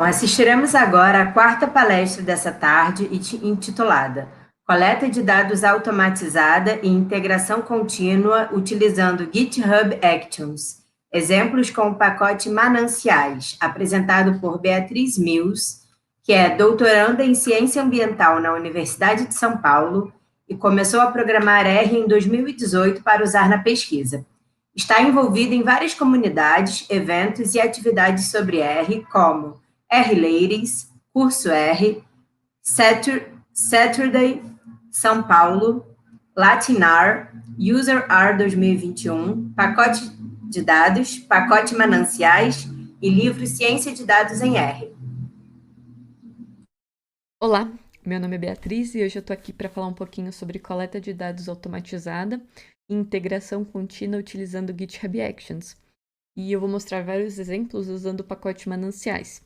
Assistiremos agora à quarta palestra dessa tarde, intitulada Coleta de dados automatizada e integração contínua utilizando GitHub Actions. Exemplos com o pacote Mananciais, apresentado por Beatriz Mills, que é doutoranda em Ciência Ambiental na Universidade de São Paulo e começou a programar R em 2018 para usar na pesquisa. Está envolvida em várias comunidades, eventos e atividades sobre R, como R-Ladies, Curso R, Saturday, São Paulo, Latinar, User R 2021, Pacote de Dados, Pacote Mananciais e livro Ciência de Dados em R. Olá, meu nome é Beatriz e hoje eu estou aqui para falar um pouquinho sobre coleta de dados automatizada e integração contínua utilizando GitHub Actions. E eu vou mostrar vários exemplos usando o pacote Mananciais.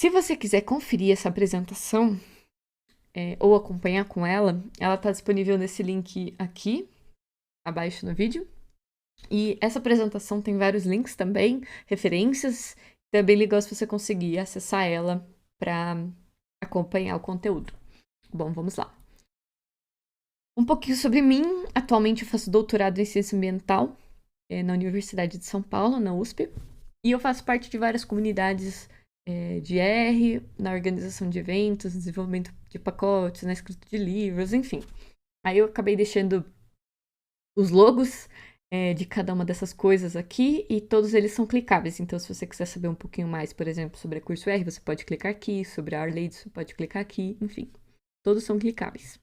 Se você quiser conferir essa apresentação ou acompanhar com ela está disponível nesse link aqui, abaixo no vídeo. E essa apresentação tem vários links também, referências. É bem legal se você conseguir acessar ela para acompanhar o conteúdo. Bom, vamos lá. Um pouquinho sobre mim. Atualmente eu faço doutorado em ciência ambiental na Universidade de São Paulo, na USP. E eu faço parte de várias comunidades de R, na organização de eventos, desenvolvimento de pacotes, na escrita de livros, enfim. Aí eu acabei deixando os logos de cada uma dessas coisas aqui e todos eles são clicáveis. Então, se você quiser saber um pouquinho mais, por exemplo, sobre a Curso R, você pode clicar aqui. Sobre a R-Ladies, você pode clicar aqui. Enfim, todos são clicáveis.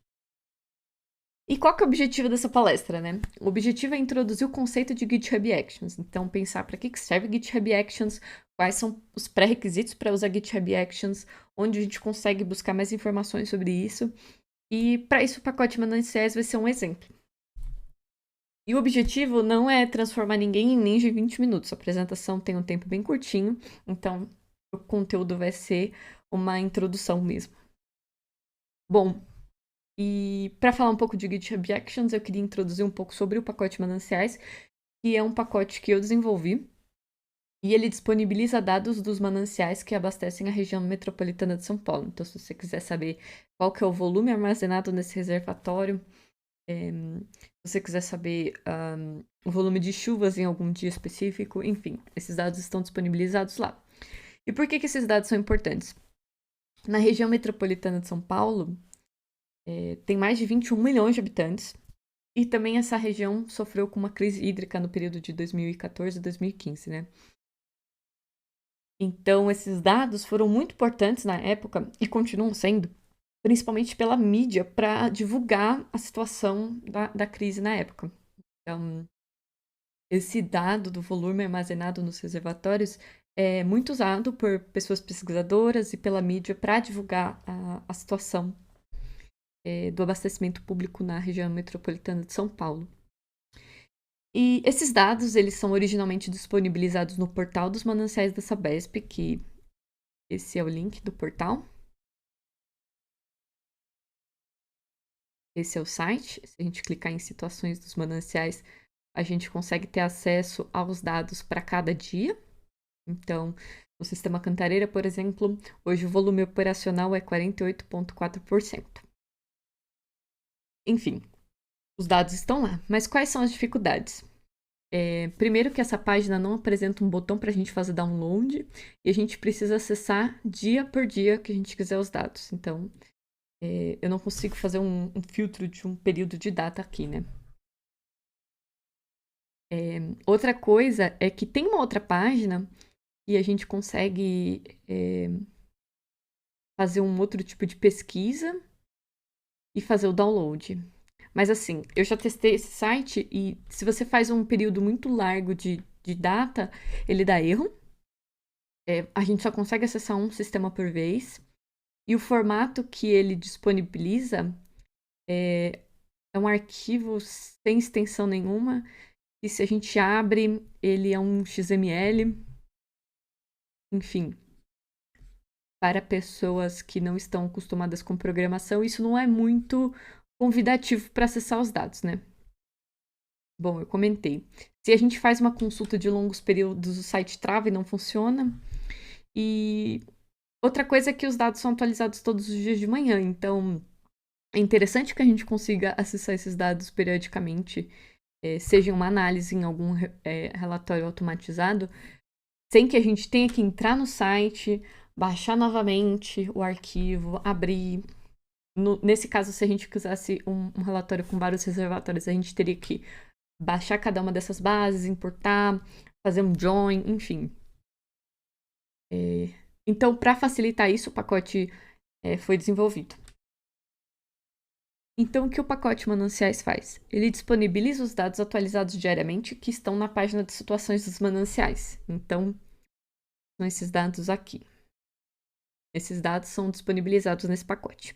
E qual que é o objetivo dessa palestra, né? O objetivo é introduzir o conceito de GitHub Actions. Então, pensar para que serve GitHub Actions, quais são os pré-requisitos para usar GitHub Actions, onde a gente consegue buscar mais informações sobre isso. E para isso, o pacote Mananciais vai ser um exemplo. E o objetivo não é transformar ninguém em ninja em 20 minutos. A apresentação tem um tempo bem curtinho, então o conteúdo vai ser uma introdução mesmo. Bom, e para falar um pouco de GitHub Actions, eu queria introduzir um pouco sobre o pacote Mananciais, que é um pacote que eu desenvolvi, e ele disponibiliza dados dos mananciais que abastecem a região metropolitana de São Paulo. Então, se você quiser saber qual que é o volume armazenado nesse reservatório, se você quiser saber o volume de chuvas em algum dia específico, enfim, esses dados estão disponibilizados lá. E por que esses dados são importantes? Na região metropolitana de São Paulo, tem mais de 21 milhões de habitantes, e também essa região sofreu com uma crise hídrica no período de 2014 e 2015, né? Então, esses dados foram muito importantes na época e continuam sendo, principalmente pela mídia, para divulgar a situação da crise na época. Então, esse dado do volume armazenado nos reservatórios é muito usado por pessoas pesquisadoras e pela mídia para divulgar a situação do abastecimento público na região metropolitana de São Paulo. E esses dados, eles são originalmente disponibilizados no portal dos mananciais da Sabesp, que esse é o link do portal. Esse é o site. Se a gente clicar em situações dos mananciais, a gente consegue ter acesso aos dados para cada dia. Então, no sistema Cantareira, por exemplo, hoje o volume operacional é 48,4%. Enfim, os dados estão lá. Mas quais são as dificuldades? Primeiro que essa página não apresenta um botão para a gente fazer download e a gente precisa acessar dia por dia que a gente quiser os dados. Então, eu não consigo fazer um filtro de um período de data aqui, né? Outra coisa é que tem uma outra página e a gente consegue fazer um outro tipo de pesquisa e fazer o download. Mas assim, eu já testei esse site e se você faz um período muito largo de data, ele dá erro. A gente só consegue acessar um sistema por vez. E o formato que ele disponibiliza é um arquivo sem extensão nenhuma. E se a gente abre, ele é um XML. Enfim, para pessoas que não estão acostumadas com programação, isso não é muito convidativo para acessar os dados, né? Bom, eu comentei. Se a gente faz uma consulta de longos períodos, o site trava e não funciona. E outra coisa é que os dados são atualizados todos os dias de manhã, então é interessante que a gente consiga acessar esses dados periodicamente, seja uma análise em algum relatório automatizado, sem que a gente tenha que entrar no site, baixar novamente o arquivo, abrir. Nesse caso, se a gente quisesse um relatório com vários reservatórios, a gente teria que baixar cada uma dessas bases, importar, fazer um join, enfim. Então, para facilitar isso, o pacote foi desenvolvido. Então, o que o pacote Mananciais faz? Ele disponibiliza os dados atualizados diariamente que estão na página de situações dos mananciais. Então, são esses dados aqui. Esses dados são disponibilizados nesse pacote.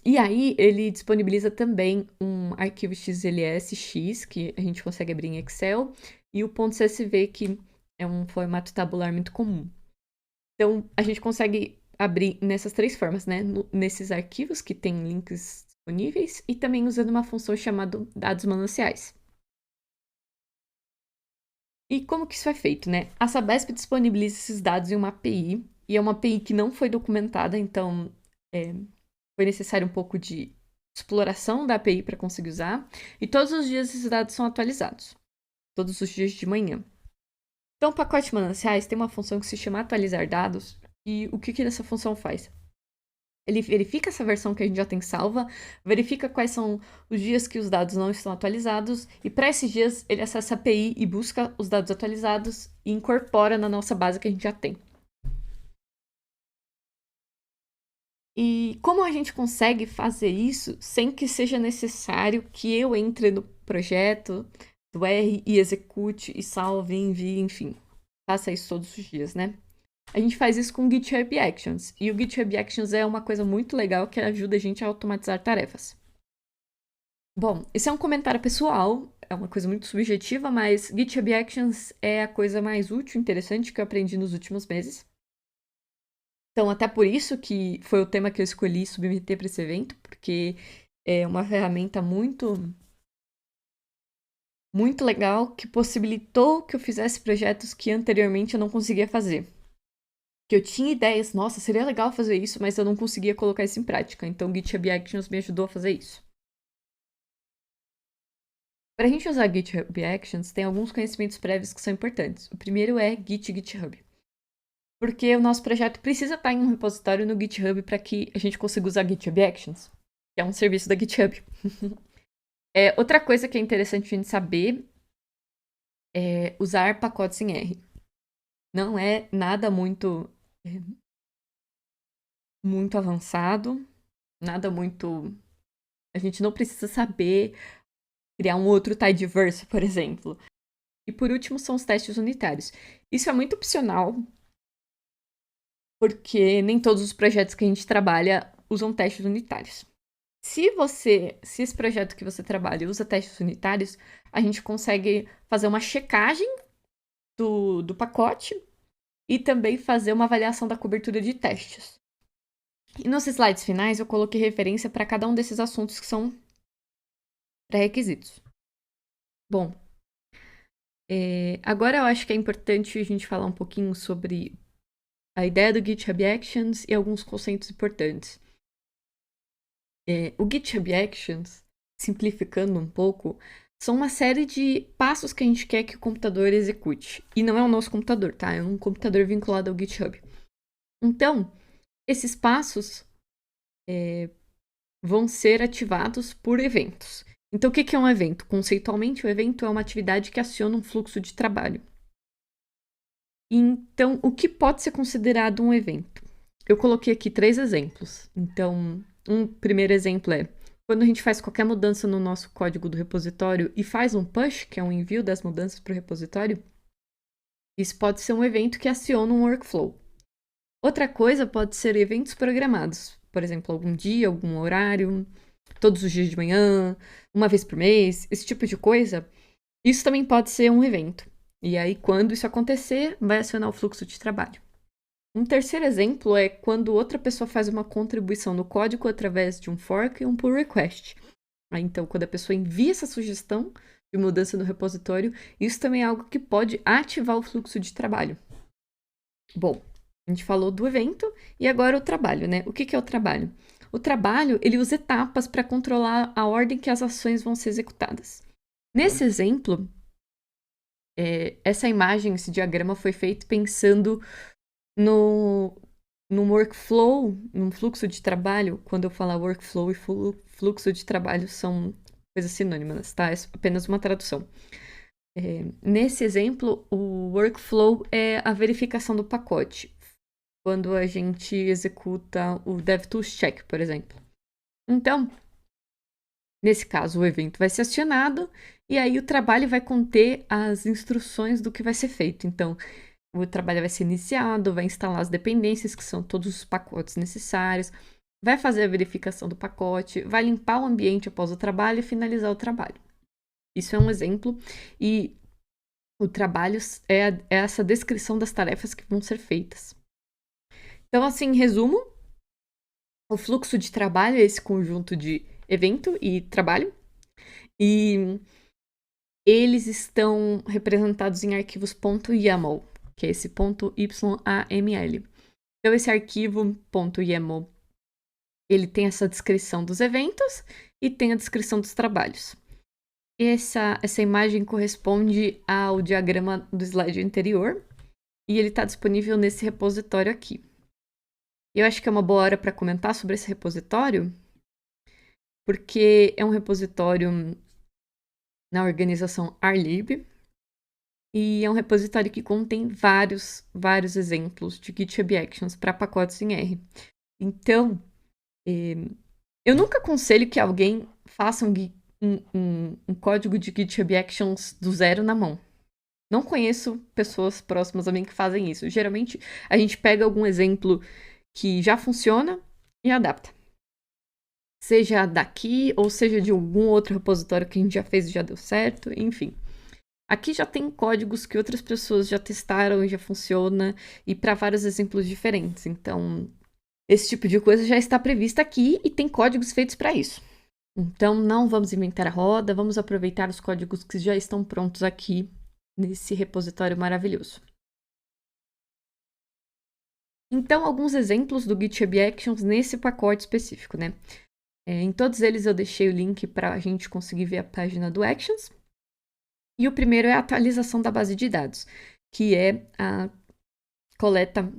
E aí, ele disponibiliza também um arquivo XLSX, que a gente consegue abrir em Excel, e o .csv, que é um formato tabular muito comum. Então, a gente consegue abrir nessas três formas, né? Nesses arquivos que tem links disponíveis e também usando uma função chamada dados mananciais. E como que isso é feito, né? A Sabesp disponibiliza esses dados em uma API, e é uma API que não foi documentada, então foi necessário um pouco de exploração da API para conseguir usar, e todos os dias esses dados são atualizados, todos os dias de manhã. Então, o pacote mananciais tem uma função que se chama atualizar dados, e o que essa função faz? Ele verifica essa versão que a gente já tem salva, verifica quais são os dias que os dados não estão atualizados, e para esses dias ele acessa a API e busca os dados atualizados e incorpora na nossa base que a gente já tem. E como a gente consegue fazer isso sem que seja necessário que eu entre no projeto do R e execute e salve, envie, enfim, faça isso todos os dias, né? A gente faz isso com o GitHub Actions. E o GitHub Actions é uma coisa muito legal que ajuda a gente a automatizar tarefas. Bom, esse é um comentário pessoal, é uma coisa muito subjetiva, mas GitHub Actions é a coisa mais útil e interessante que eu aprendi nos últimos meses. Então, até por isso que foi o tema que eu escolhi submeter para esse evento, porque é uma ferramenta muito legal que possibilitou que eu fizesse projetos que anteriormente eu não conseguia fazer. Que eu tinha ideias, nossa, seria legal fazer isso, mas eu não conseguia colocar isso em prática. Então, o GitHub Actions me ajudou a fazer isso. Para a gente usar GitHub Actions, tem alguns conhecimentos prévios que são importantes. O primeiro é GitHub. Porque o nosso projeto precisa estar em um repositório no GitHub para que a gente consiga usar GitHub Actions, que é um serviço da GitHub. Outra coisa que é interessante a gente saber é usar pacotes em R. Não é nada muito avançado, nada muito... A gente não precisa saber criar um outro tidyverse, por exemplo. E por último, são os testes unitários. Isso é muito opcional, porque nem todos os projetos que a gente trabalha usam testes unitários. Se esse projeto que você trabalha usa testes unitários, a gente consegue fazer uma checagem do pacote e também fazer uma avaliação da cobertura de testes. E nos slides finais eu coloquei referência para cada um desses assuntos que são pré-requisitos. Bom, agora eu acho que é importante a gente falar um pouquinho sobre a ideia do GitHub Actions e alguns conceitos importantes. O GitHub Actions, simplificando um pouco, são uma série de passos que a gente quer que o computador execute. E não é o nosso computador, tá? É um computador vinculado ao GitHub. Então, esses passos vão ser ativados por eventos. Então, o que é um evento? Conceitualmente, o evento é uma atividade que aciona um fluxo de trabalho. Então, o que pode ser considerado um evento? Eu coloquei aqui 3 exemplos. Então, um primeiro exemplo é quando a gente faz qualquer mudança no nosso código do repositório e faz um push, que é um envio das mudanças para o repositório, isso pode ser um evento que aciona um workflow. Outra coisa pode ser eventos programados. Por exemplo, algum dia, algum horário, todos os dias de manhã, uma vez por mês, esse tipo de coisa. Isso também pode ser um evento. E aí, quando isso acontecer, vai acionar o fluxo de trabalho. Um terceiro exemplo é quando outra pessoa faz uma contribuição no código através de um fork e um pull request. Então, quando a pessoa envia essa sugestão de mudança no repositório, isso também é algo que pode ativar o fluxo de trabalho. Bom, a gente falou do evento e agora o trabalho, né? O que é o trabalho? O trabalho, ele usa etapas para controlar a ordem que as ações vão ser executadas. Nesse exemplo, essa imagem, esse diagrama foi feito pensando no workflow, num fluxo de trabalho. Quando eu falar workflow e fluxo de trabalho são coisas sinônimas, tá? É apenas uma tradução. Nesse exemplo, o workflow é a verificação do pacote. Quando a gente executa o DevTools check, por exemplo. Então, nesse caso, o evento vai ser acionado e aí o trabalho vai conter as instruções do que vai ser feito. Então, o trabalho vai ser iniciado, vai instalar as dependências, que são todos os pacotes necessários, vai fazer a verificação do pacote, vai limpar o ambiente após o trabalho e finalizar o trabalho. Isso é um exemplo e o trabalho é essa descrição das tarefas que vão ser feitas. Então, assim, em resumo, o fluxo de trabalho é esse conjunto de evento e trabalho. E eles estão representados em arquivos .yaml, que é esse .yaml. Então, esse arquivo .yaml, ele tem essa descrição dos eventos e tem a descrição dos trabalhos. Essa imagem corresponde ao diagrama do slide anterior e ele está disponível nesse repositório aqui. Eu acho que é uma boa hora para comentar sobre esse repositório, porque é um repositório na organização rlib e é um repositório que contém vários exemplos de GitHub Actions para pacotes em R. Então, eu nunca aconselho que alguém faça um código de GitHub Actions do zero na mão. Não conheço pessoas próximas a mim que fazem isso. Geralmente, a gente pega algum exemplo que já funciona e adapta. Seja daqui ou seja de algum outro repositório que a gente já fez e já deu certo, enfim. Aqui já tem códigos que outras pessoas já testaram e já funciona, e para vários exemplos diferentes. Então, esse tipo de coisa já está prevista aqui e tem códigos feitos para isso. Então, não vamos inventar a roda, vamos aproveitar os códigos que já estão prontos aqui nesse repositório maravilhoso. Então, alguns exemplos do GitHub Actions nesse pacote específico, né? Em todos eles eu deixei o link para a gente conseguir ver a página do Actions. E o primeiro é a atualização da base de dados, que é a coleta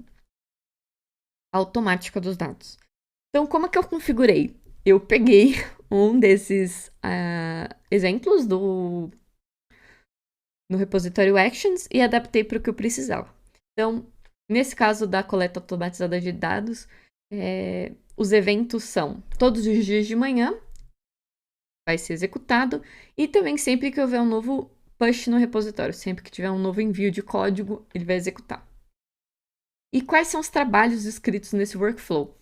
automática dos dados. Então, como é que eu configurei? Eu peguei um desses exemplos no repositório Actions e adaptei para o que eu precisava. Então, nesse caso da coleta automatizada de dados, os eventos são todos os dias de manhã, vai ser executado, e também sempre que houver um novo push no repositório, sempre que tiver um novo envio de código, ele vai executar. E quais são os trabalhos escritos nesse workflow?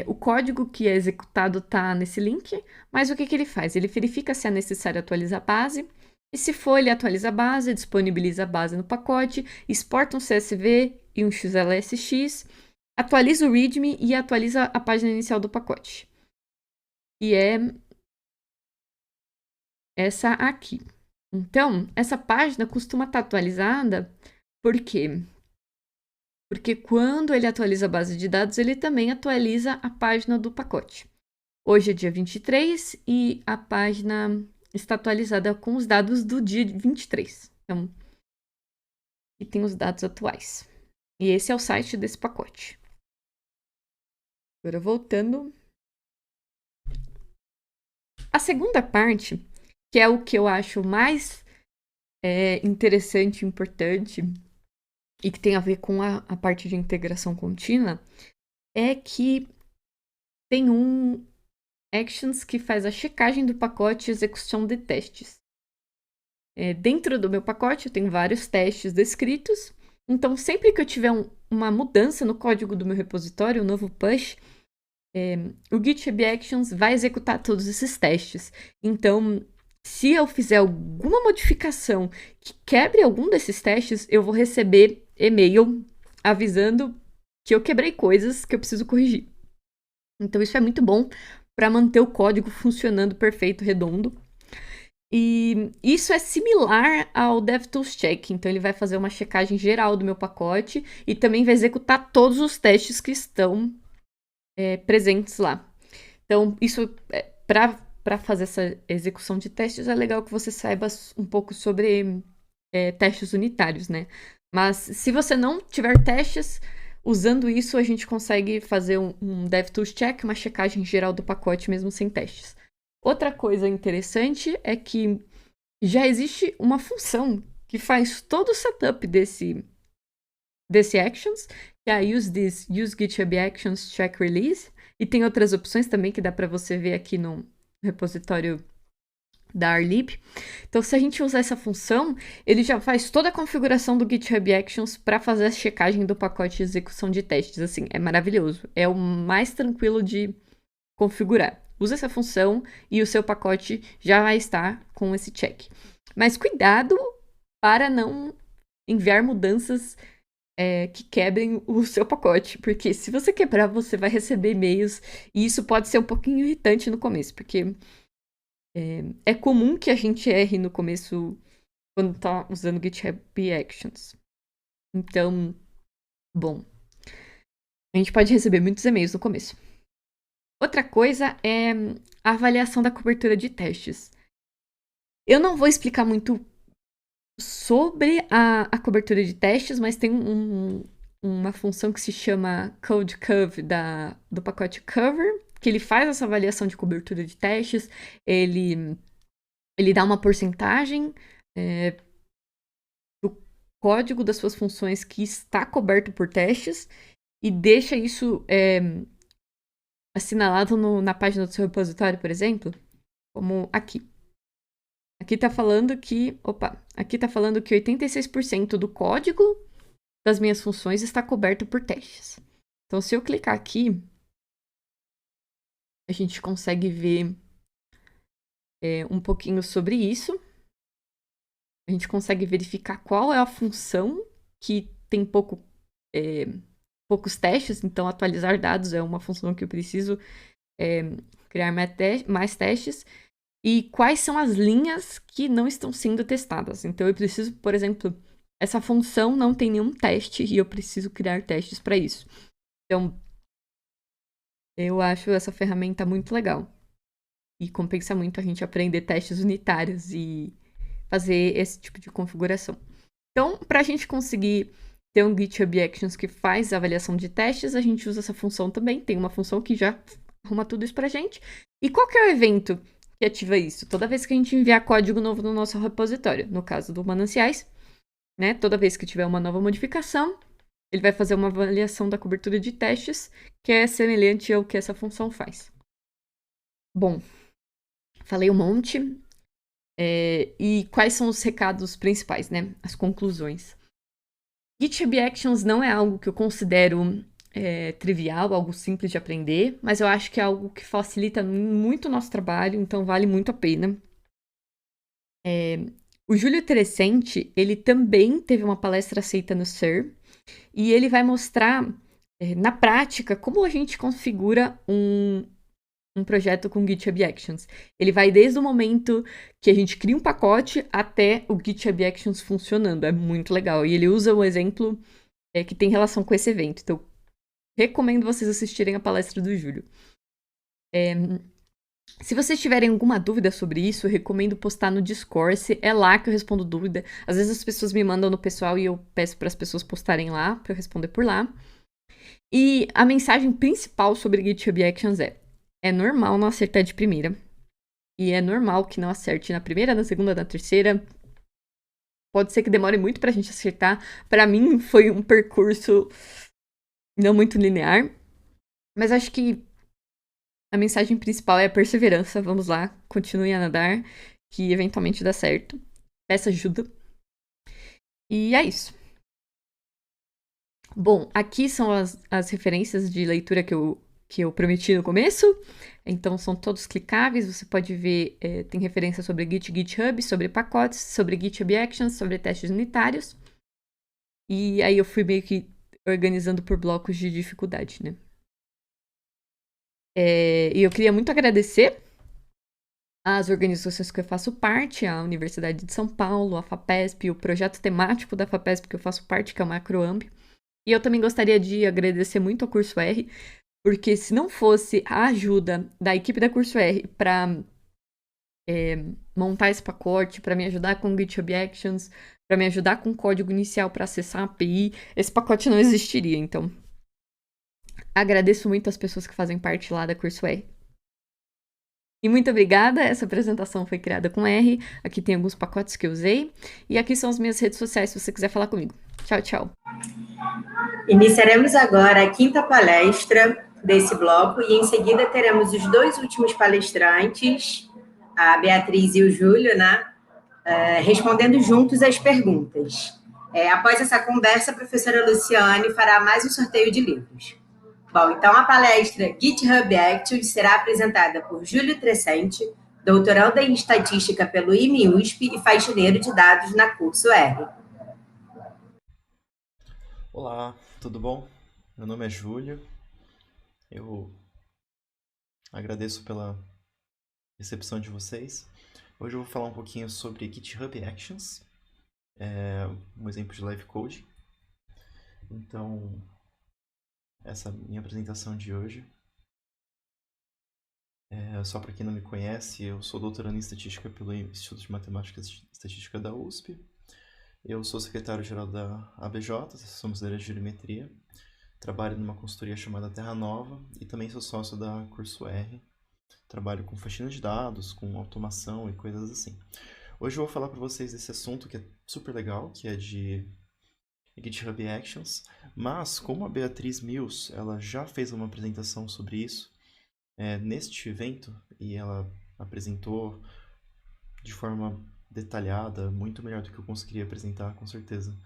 O código que é executado está nesse link, mas o que ele faz? Ele verifica se é necessário atualizar a base, e se for, ele atualiza a base, disponibiliza a base no pacote, exporta um CSV e um XLSX, atualiza o README e atualiza a página inicial do pacote. E é essa aqui. Então, essa página costuma estar atualizada, por quê? Porque quando ele atualiza a base de dados, ele também atualiza a página do pacote. Hoje é dia 23 e a página está atualizada com os dados do dia 23. Então, e tem os dados atuais. E esse é o site desse pacote. Agora voltando. A segunda parte, que é o que eu acho mais interessante e importante, e que tem a ver com a parte de integração contínua, é que tem um Actions que faz a checagem do pacote e execução de testes. Dentro do meu pacote eu tenho vários testes descritos, então sempre que eu tiver uma mudança no código do meu repositório, um novo push, o GitHub Actions vai executar todos esses testes. Então, se eu fizer alguma modificação que quebre algum desses testes, eu vou receber e-mail avisando que eu quebrei coisas que eu preciso corrigir. Então, isso é muito bom para manter o código funcionando perfeito, redondo. E isso é similar ao DevTools Check. Então, ele vai fazer uma checagem geral do meu pacote e também vai executar todos os testes que estão presentes lá. Então, isso, para fazer essa execução de testes, é legal que você saiba um pouco sobre testes unitários, né? Mas se você não tiver testes, usando isso, a gente consegue fazer um DevTools Check, uma checagem geral do pacote, mesmo sem testes. Outra coisa interessante é que já existe uma função que faz todo o setup desse Actions, que é a Use GitHub Actions Check Release. E tem outras opções também que dá para você ver aqui no repositório da Arlib. Então, se a gente usar essa função, ele já faz toda a configuração do GitHub Actions para fazer a checagem do pacote de execução de testes. Assim, é maravilhoso. É o mais tranquilo de configurar. Usa essa função e o seu pacote já vai estar com esse check. Mas cuidado para não enviar mudanças que quebrem o seu pacote, porque se você quebrar, você vai receber e-mails, e isso pode ser um pouquinho irritante no começo, porque é comum que a gente erre no começo quando tá usando GitHub Actions. Então, bom, a gente pode receber muitos e-mails no começo. Outra coisa é a avaliação da cobertura de testes. Eu não vou explicar muito sobre a cobertura de testes, mas tem uma função que se chama Code Curve do pacote Cover, que ele faz essa avaliação de cobertura de testes, ele dá uma porcentagem do código das suas funções que está coberto por testes e deixa isso assinalado na página do seu repositório, por exemplo, como aqui. Aqui tá falando que 86% do código das minhas funções está coberto por testes. Então, se eu clicar aqui, a gente consegue ver um pouquinho sobre isso. A gente consegue verificar qual é a função que tem poucos poucos testes. Então, atualizar dados é uma função que eu preciso criar mais testes. E quais são as linhas que não estão sendo testadas. Então, eu preciso, por exemplo, essa função não tem nenhum teste e eu preciso criar testes para isso. Então, eu acho essa ferramenta muito legal. E compensa muito a gente aprender testes unitários e fazer esse tipo de configuração. Então, para a gente conseguir ter um GitHub Actions que faz a avaliação de testes, a gente usa essa função também. Tem uma função que já arruma tudo isso para a gente. E qual que é o evento que ativa isso? Toda vez que a gente enviar código novo no nosso repositório, no caso do Mananciais, né? Toda vez que tiver uma nova modificação, ele vai fazer uma avaliação da cobertura de testes, que é semelhante ao que essa função faz. Bom, falei um monte. E quais são os recados principais, né? As conclusões. GitHub Actions não é algo que eu considero trivial, algo simples de aprender, mas eu acho que é algo que facilita muito o nosso trabalho, então vale muito a pena. O Júlio Terecente, ele também teve uma palestra aceita no SIR, e ele vai mostrar, na prática, como a gente configura um projeto com GitHub Actions. Ele vai desde o momento que a gente cria um pacote até o GitHub Actions funcionando. É muito legal. E ele usa um exemplo que tem relação com esse evento. Então, recomendo vocês assistirem a palestra do Júlio. Se vocês tiverem alguma dúvida sobre isso, eu recomendo postar no Discourse. É lá que eu respondo dúvida. Às vezes as pessoas me mandam no pessoal e eu peço para as pessoas postarem lá, para eu responder por lá. E a mensagem principal sobre GitHub Actions é normal não acertar de primeira. E é normal que não acerte na primeira, na segunda, na terceira. Pode ser que demore muito pra gente acertar. Pra mim, foi um percurso não muito linear. Mas acho que a mensagem principal é a perseverança. Vamos lá, continue a nadar, que eventualmente dá certo. Peça ajuda. E é isso. Bom, aqui são as referências de leitura que eu prometi no começo. Então, são todos clicáveis. Você pode ver, tem referência sobre GitHub, sobre pacotes, sobre GitHub Actions, sobre testes unitários. E aí eu fui meio que organizando por blocos de dificuldade, né? E eu queria muito agradecer as organizações que eu faço parte, a Universidade de São Paulo, a FAPESP, o projeto temático da FAPESP que eu faço parte, que é o MacroAmp. E eu também gostaria de agradecer muito ao Curso R, porque se não fosse a ajuda da equipe da Curso R para montar esse pacote, para me ajudar com GitHub Actions, para me ajudar com o código inicial para acessar a API, esse pacote não existiria. Então, agradeço muito as pessoas que fazem parte lá da Curso R. E muito obrigada, essa apresentação foi criada com R, aqui tem alguns pacotes que eu usei, e aqui são as minhas redes sociais se você quiser falar comigo. Tchau, tchau. Iniciaremos agora a quinta palestra desse bloco e em seguida teremos os dois últimos palestrantes, a Beatriz e o Júlio, né, respondendo juntos as perguntas. Após essa conversa, a professora Luciane fará mais um sorteio de livros. Bom, então a palestra GitHub Actions será apresentada por Júlio Trescente, doutorando em Estatística pelo IME-USP e faxineiro de dados na Curso R. Olá, tudo bom? Meu nome é Júlio. Eu agradeço pela recepção de vocês. Hoje eu vou falar um pouquinho sobre GitHub Actions, um exemplo de live code. Então, essa é a minha apresentação de hoje. Só para quem não me conhece, eu sou doutorando em Estatística pelo Instituto de Matemática e Estatística da USP. Eu sou secretário-geral da ABJ, Associação Brasileira de Geometria. Trabalho numa consultoria chamada Terra Nova e também sou sócio da Curso R. Trabalho com faxina de dados, com automação e coisas assim. Hoje eu vou falar para vocês desse assunto que é super legal, que é de GitHub Actions, mas como a Beatriz Mills ela já fez uma apresentação sobre isso neste evento e ela apresentou de forma detalhada, muito melhor do que eu conseguiria apresentar, com certeza,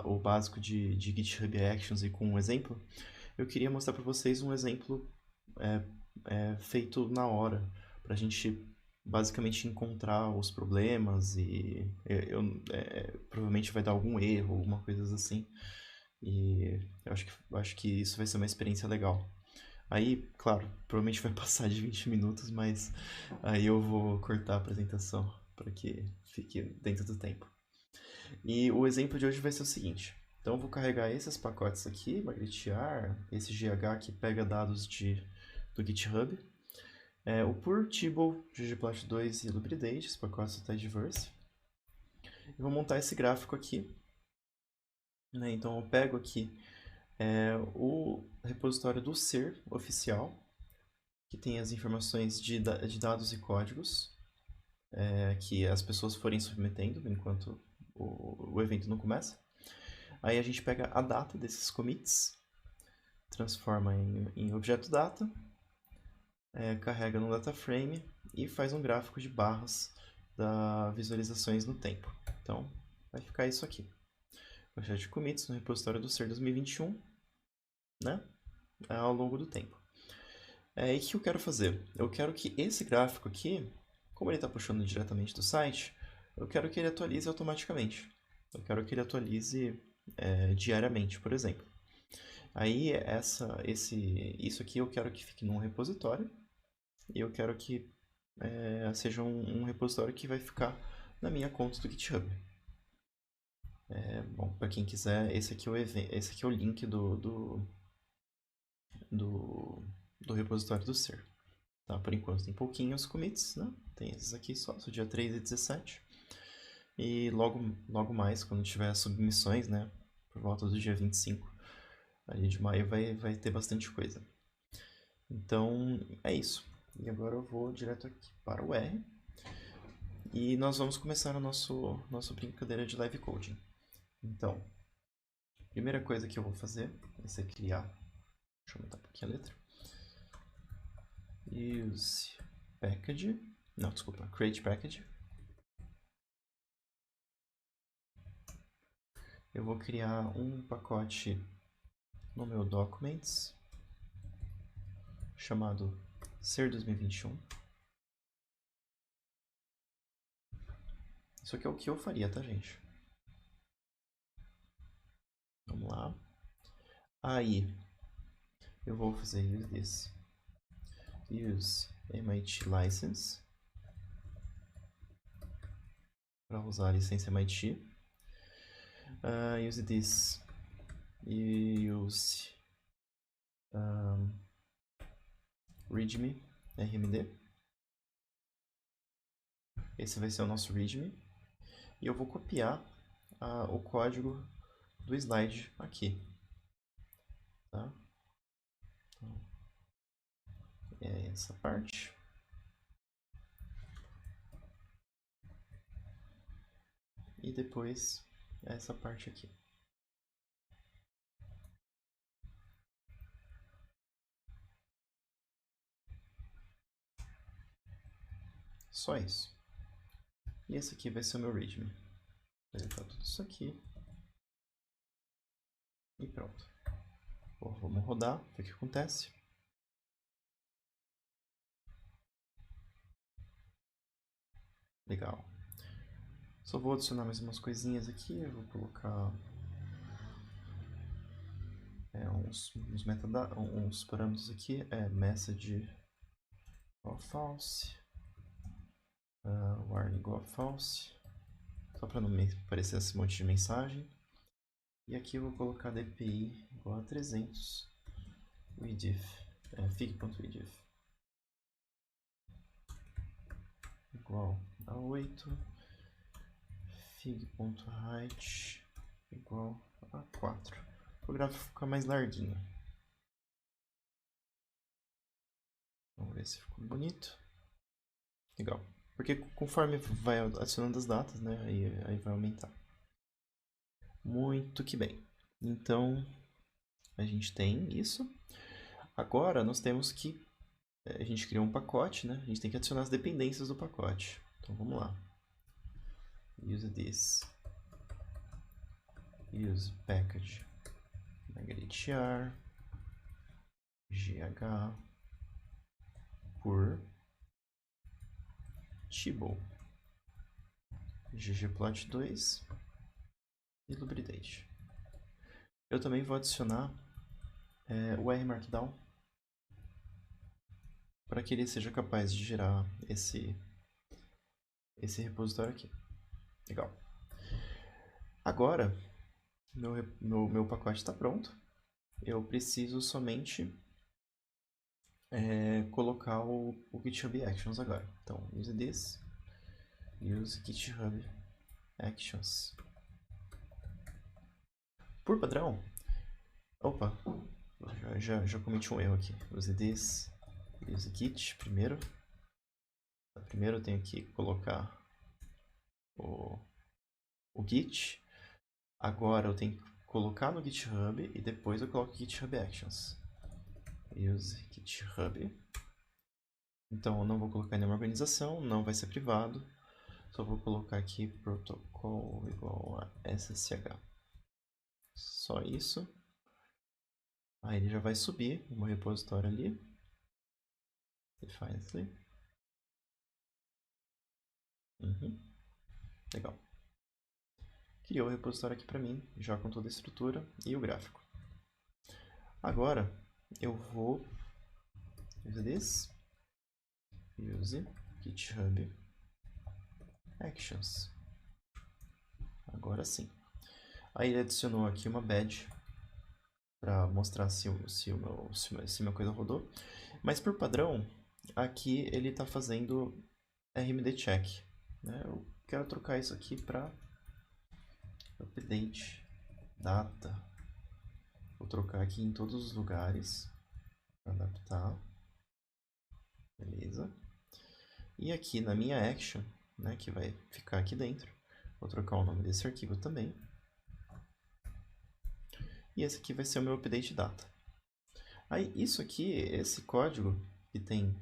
o básico de GitHub Actions e com um exemplo, eu queria mostrar para vocês um exemplo feito na hora, para a gente basicamente encontrar os problemas e provavelmente vai dar algum erro, alguma coisa assim. E eu acho que isso vai ser uma experiência legal. Aí, claro, provavelmente vai passar de 20 minutos, mas aí eu vou cortar a apresentação para que fique dentro do tempo. E o exemplo de hoje vai ser o seguinte. Então eu vou carregar esses pacotes aqui, Magritte-R, esse GH que pega dados do GitHub, o Pur, Tibble, ggplot2 e Lubridate, esse pacote do Tidyverse. E vou montar esse gráfico aqui. Né? Então eu pego aqui o repositório do ser oficial, que tem as informações de dados e códigos que as pessoas forem submetendo enquanto o evento não começa. Aí a gente pega a data desses commits, transforma em objeto data, carrega no data frame e faz um gráfico de barras das visualizações no tempo. Então, vai ficar isso aqui. Quantidade de commits no repositório do ser 2021, né? Ao longo do tempo. E o que eu quero fazer? Eu quero que esse gráfico aqui, como ele está puxando diretamente do site, eu quero que ele atualize automaticamente. Eu quero que ele atualize diariamente, por exemplo. Aí isso aqui eu quero que fique num repositório e eu quero que seja um repositório que vai ficar na minha conta do GitHub. Bom, para quem quiser, esse aqui é o link do repositório do ser. Tá? Por enquanto tem pouquinhos commits, né? Tem esses aqui só, do dia 3 e 17. E logo mais, quando tiver as submissões, né? Por volta do dia 25 ali de maio, vai ter bastante coisa. Então, é isso. E agora eu vou direto aqui para o R. E nós vamos começar a nossa brincadeira de live coding. Então, a primeira coisa que eu vou fazer vai ser criar. Deixa eu aumentar um pouquinho a letra. Use package. Não, desculpa, create package. Eu vou criar um pacote no meu documents chamado ser 2021. Isso aqui é o que eu faria, tá, gente? Vamos lá. Aí, eu vou fazer use this. Use MIT License, para usar a licença MIT. Use this. Use README, RMD. Esse vai ser o nosso README. E eu vou copiar o código do slide aqui. Tá? Então, é essa parte. E depois essa parte aqui. Só isso. E esse aqui vai ser o meu README. Vou deletar tudo isso aqui. E pronto. Bom, vamos rodar, ver o que acontece. Legal. Só vou adicionar mais umas coisinhas aqui. Eu vou colocar uns parâmetros aqui. Message igual false. Warning igual false. Só para não me aparecer esse monte de mensagem. E aqui eu vou colocar DPI igual a 300. Width. Fig.width. Igual a 8. Fig.height igual a 4. O gráfico fica mais larguinho. Vamos ver se ficou bonito. Legal. Porque conforme vai adicionando as datas, né, aí vai aumentar. Muito que bem. Então, a gente tem isso. Agora, nós temos que... A gente criou um pacote, né? A gente tem que adicionar as dependências do pacote. Então, vamos lá. Use this. Use package. Magritr. GH. Por. Tibble. ggplot2. E Lubridate. Eu também vou adicionar o RMarkdown para que ele seja capaz de gerar esse repositório aqui. Legal. Agora, meu pacote está pronto. Eu preciso somente colocar o GitHub Actions agora. Então, use this. Use GitHub Actions. Por padrão... Opa, já cometi um erro aqui. Use this. Use git primeiro. Primeiro eu tenho que colocar o git. Agora eu tenho que colocar no GitHub e depois eu coloco GitHub Actions. Use GitHub. Então eu não vou colocar nenhuma organização, não vai ser privado. Só vou colocar aqui protocol igual a SSH. Só isso. Aí ele já vai subir o meu repositório ali. Defiantly. Legal. Criou o repositório aqui para mim, já com toda a estrutura e o gráfico. Agora, eu vou use this. Use GitHub Actions. Agora sim. Aí ele adicionou aqui uma badge para mostrar se minha coisa rodou. Mas por padrão, aqui ele está fazendo RMD check. Né? Eu quero trocar isso aqui para update data. Vou trocar aqui em todos os lugares para adaptar. Beleza. E aqui na minha action, né, que vai ficar aqui dentro, vou trocar o nome desse arquivo também. E esse aqui vai ser o meu update data. Aí isso aqui, esse código que tem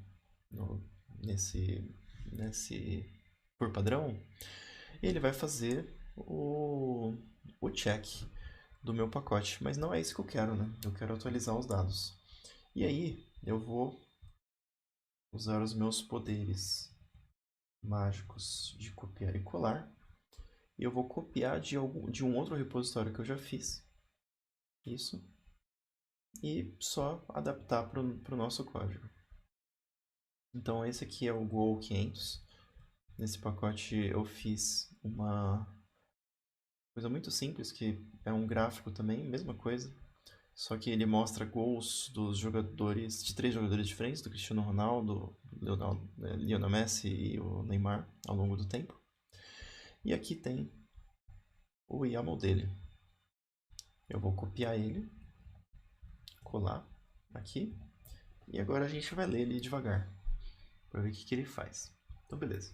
nesse por padrão, ele vai fazer o check do meu pacote. Mas não é isso que eu quero, né? Eu quero atualizar os dados. E aí eu vou usar os meus poderes mágicos de copiar e colar. E eu vou copiar de um outro repositório que eu já fiz. Isso. E só adaptar para o nosso código. Então esse aqui é o Go 500. Nesse pacote eu fiz uma coisa muito simples, que é um gráfico também, mesma coisa. Só que ele mostra gols dos jogadores, de 3 jogadores diferentes, do Cristiano Ronaldo, Lionel Messi e o Neymar, ao longo do tempo. E aqui tem o YAML dele. Eu vou copiar ele, colar aqui, e agora a gente vai ler ele devagar, para ver o que ele faz. Então, beleza.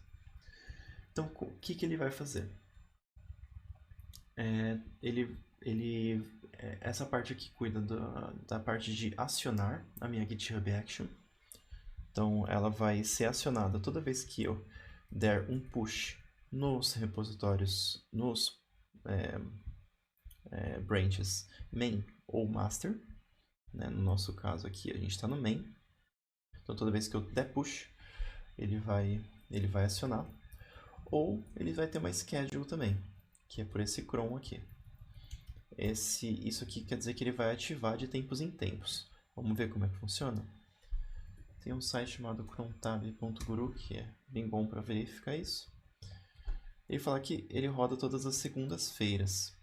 Então, o que ele vai fazer? Essa parte aqui cuida da parte de acionar a minha GitHub Action. Então, ela vai ser acionada toda vez que eu der um push nos repositórios, nos branches main ou master. Né? No nosso caso aqui, a gente está no main. Então, toda vez que eu der push, ele vai acionar. Ou ele vai ter uma schedule também, que é por esse cron aqui. Isso aqui quer dizer que ele vai ativar de tempos em tempos. Vamos ver como é que funciona? Tem um site chamado crontab.guru, que é bem bom para verificar isso. Ele fala que ele roda todas as segundas-feiras.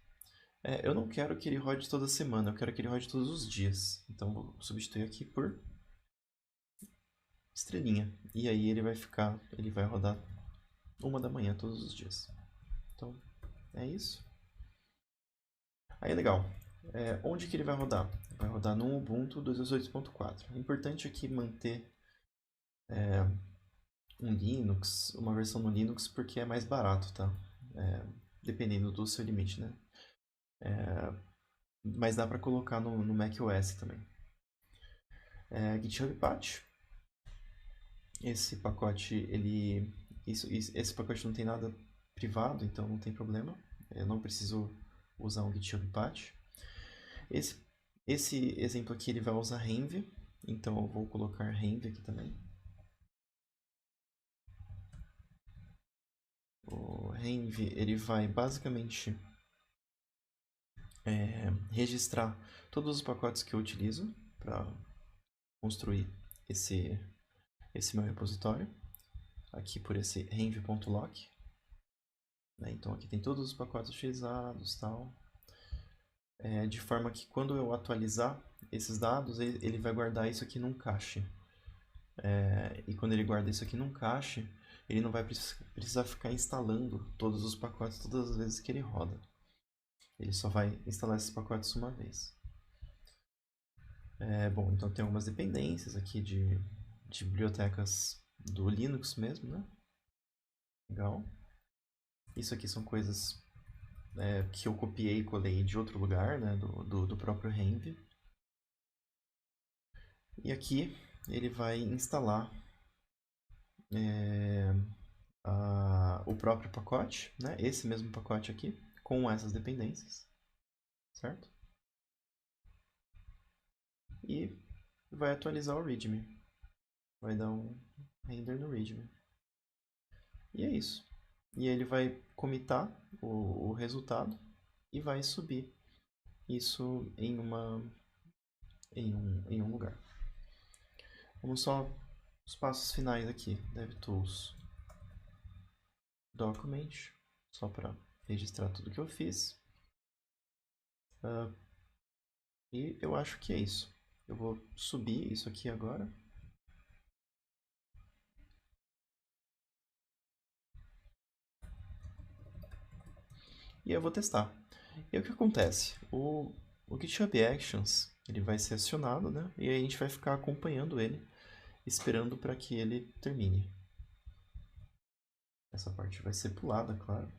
Eu não quero que ele rode toda semana, eu quero que ele rode todos os dias. Então vou substituir aqui por estrelinha. E aí ele vai rodar 1 da manhã todos os dias. Então é isso. Aí é legal. Onde que ele vai rodar? Vai rodar no Ubuntu 2.18.4. É importante aqui manter um Linux, uma versão no Linux, porque é mais barato, tá? Dependendo do seu limite, né? Mas dá para colocar no macOS também. GitHub Patch. Esse pacote, esse pacote não tem nada privado, então não tem problema. Eu não preciso usar um GitHub Patch. Esse exemplo aqui ele vai usar Renv, então eu vou colocar Renv aqui também. O Renv ele vai basicamente registrar todos os pacotes que eu utilizo para construir esse meu repositório, aqui por esse renv.lock. Então aqui tem todos os pacotes utilizados, tal. De forma que quando eu atualizar esses dados, ele vai guardar isso aqui num cache. E quando ele guarda isso aqui num cache, ele não vai precisar ficar instalando todos os pacotes todas as vezes que ele roda. Ele só vai instalar esses pacotes uma vez. Bom, então tem algumas dependências aqui de bibliotecas do Linux mesmo, né? Legal. Isso aqui são coisas que eu copiei e colei de outro lugar, né? Do próprio Renv. E aqui ele vai instalar o próprio pacote, né? Esse mesmo pacote aqui, com essas dependências, certo? E vai atualizar o README. Vai dar um render no README. E é isso. E ele vai commitar o resultado e vai subir isso em um lugar. Vamos só os passos finais aqui. DevTools Document, só para registrar tudo que eu fiz. E eu acho que é isso. Eu vou subir isso aqui agora. E eu vou testar. E o que acontece? O GitHub Actions ele vai ser acionado, né? E aí a gente vai ficar acompanhando ele, esperando para que ele termine. Essa parte vai ser pulada, claro,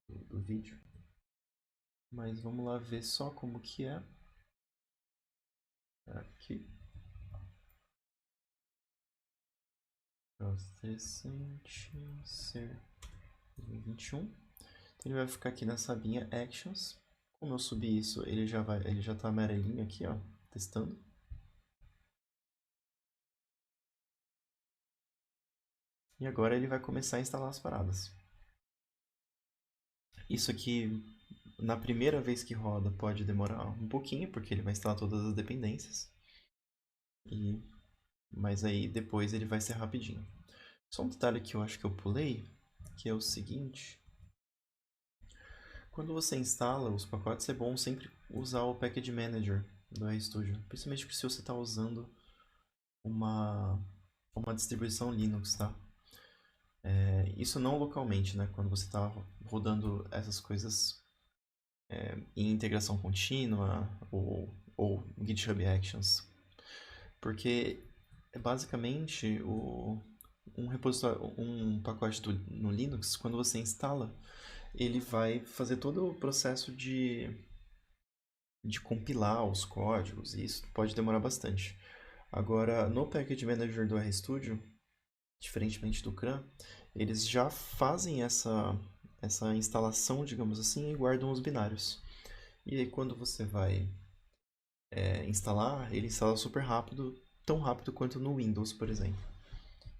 do vídeo. Mas vamos lá ver só como que é. Aqui. Recente ser 2021. Então ele vai ficar aqui nessa abinha Actions. Como eu subir isso, ele já tá amarelinho aqui, ó, testando. E agora ele vai começar a instalar as paradas. Isso aqui, na primeira vez que roda, pode demorar um pouquinho, porque ele vai instalar todas as dependências. E mas aí depois ele vai ser rapidinho. Só um detalhe que eu acho que eu pulei, que é o seguinte. Quando você instala os pacotes, é bom sempre usar o Package Manager do RStudio, principalmente se você está usando uma distribuição Linux, tá? Isso não localmente, né? Quando você está rodando essas coisas em integração contínua ou GitHub Actions. Porque basicamente um repositório, um pacote no Linux, quando você instala, ele vai fazer todo o processo de compilar os códigos, e isso pode demorar bastante. Agora, no Package Manager do RStudio, diferentemente do CRAN, eles já fazem essa instalação, digamos assim, e guardam os binários. E aí, quando você vai instalar, ele instala super rápido, tão rápido quanto no Windows, por exemplo.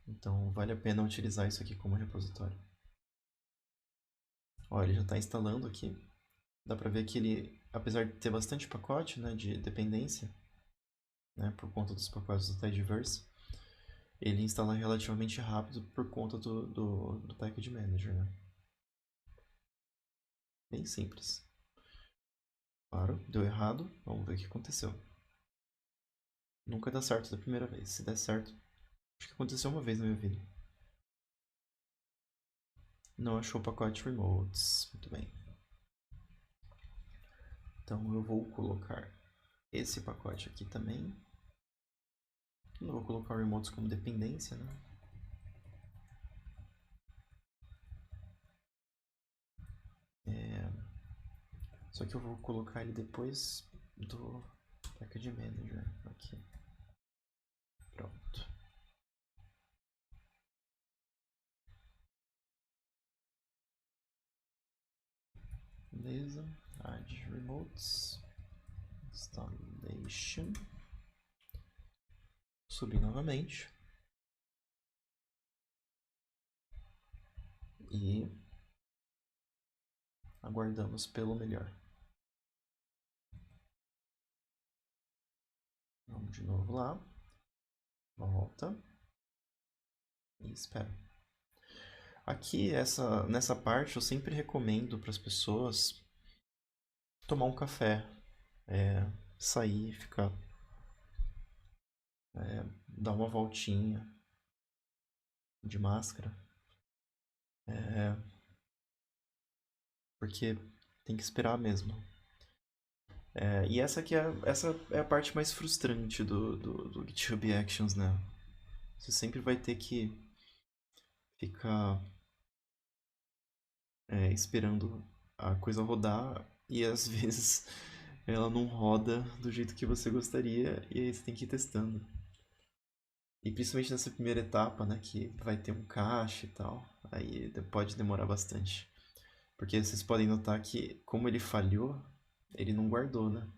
Então, vale a pena utilizar isso aqui como repositório. Olha, ele já está instalando aqui. Dá para ver que ele, apesar de ter bastante pacote, né, de dependência, né, por conta dos pacotes do Tidyverse, ele instala relativamente rápido por conta do Package Manager, né? Bem simples. Claro, deu errado. Vamos ver o que aconteceu. Nunca dá certo da primeira vez. Se der certo, acho que aconteceu uma vez na minha vida. Não achou o pacote remotes. Muito bem. Então eu vou colocar esse pacote aqui também. Não vou colocar o remotes como dependência, né? Só que eu vou colocar ele depois do Package Manager aqui. Pronto. Beleza. Add remotes. Installation. Subir novamente. E aguardamos pelo melhor. Vamos de novo lá. Volta. E espera. Aqui, nessa parte, eu sempre recomendo para as pessoas tomar um café, sair, ficar, dar uma voltinha de máscara, porque tem que esperar mesmo. E essa é a parte mais frustrante do GitHub Actions, né? Você sempre vai ter que ficar esperando a coisa rodar e às vezes ela não roda do jeito que você gostaria e aí você tem que ir testando. E principalmente nessa primeira etapa, né, que vai ter um cache e tal, aí pode demorar bastante. Porque vocês podem notar que, como ele falhou, ele não guardou, né,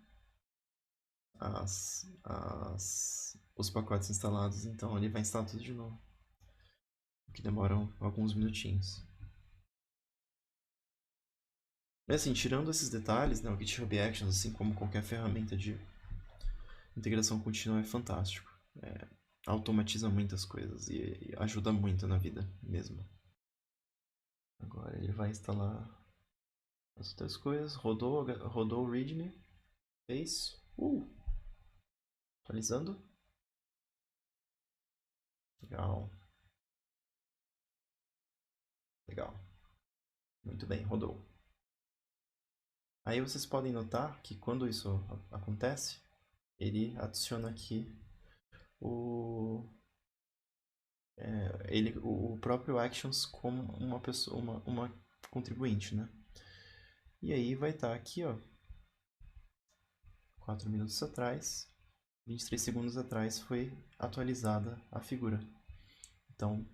os pacotes instalados, então ele vai instalar tudo de novo. Que demoram alguns minutinhos. Mas assim, tirando esses detalhes, né, o GitHub Actions, assim como qualquer ferramenta de integração contínua, é fantástico. Automatiza muitas coisas e ajuda muito na vida mesmo. Agora ele vai instalar as outras coisas. Rodou o README. Fez. Atualizando. Legal. Legal. Muito bem, rodou. Aí vocês podem notar que quando isso acontece, ele adiciona aqui o próprio Actions como uma pessoa, uma contribuinte, né? E aí vai estar aqui, ó, 4 minutos atrás, 23 segundos atrás foi atualizada a figura. Então,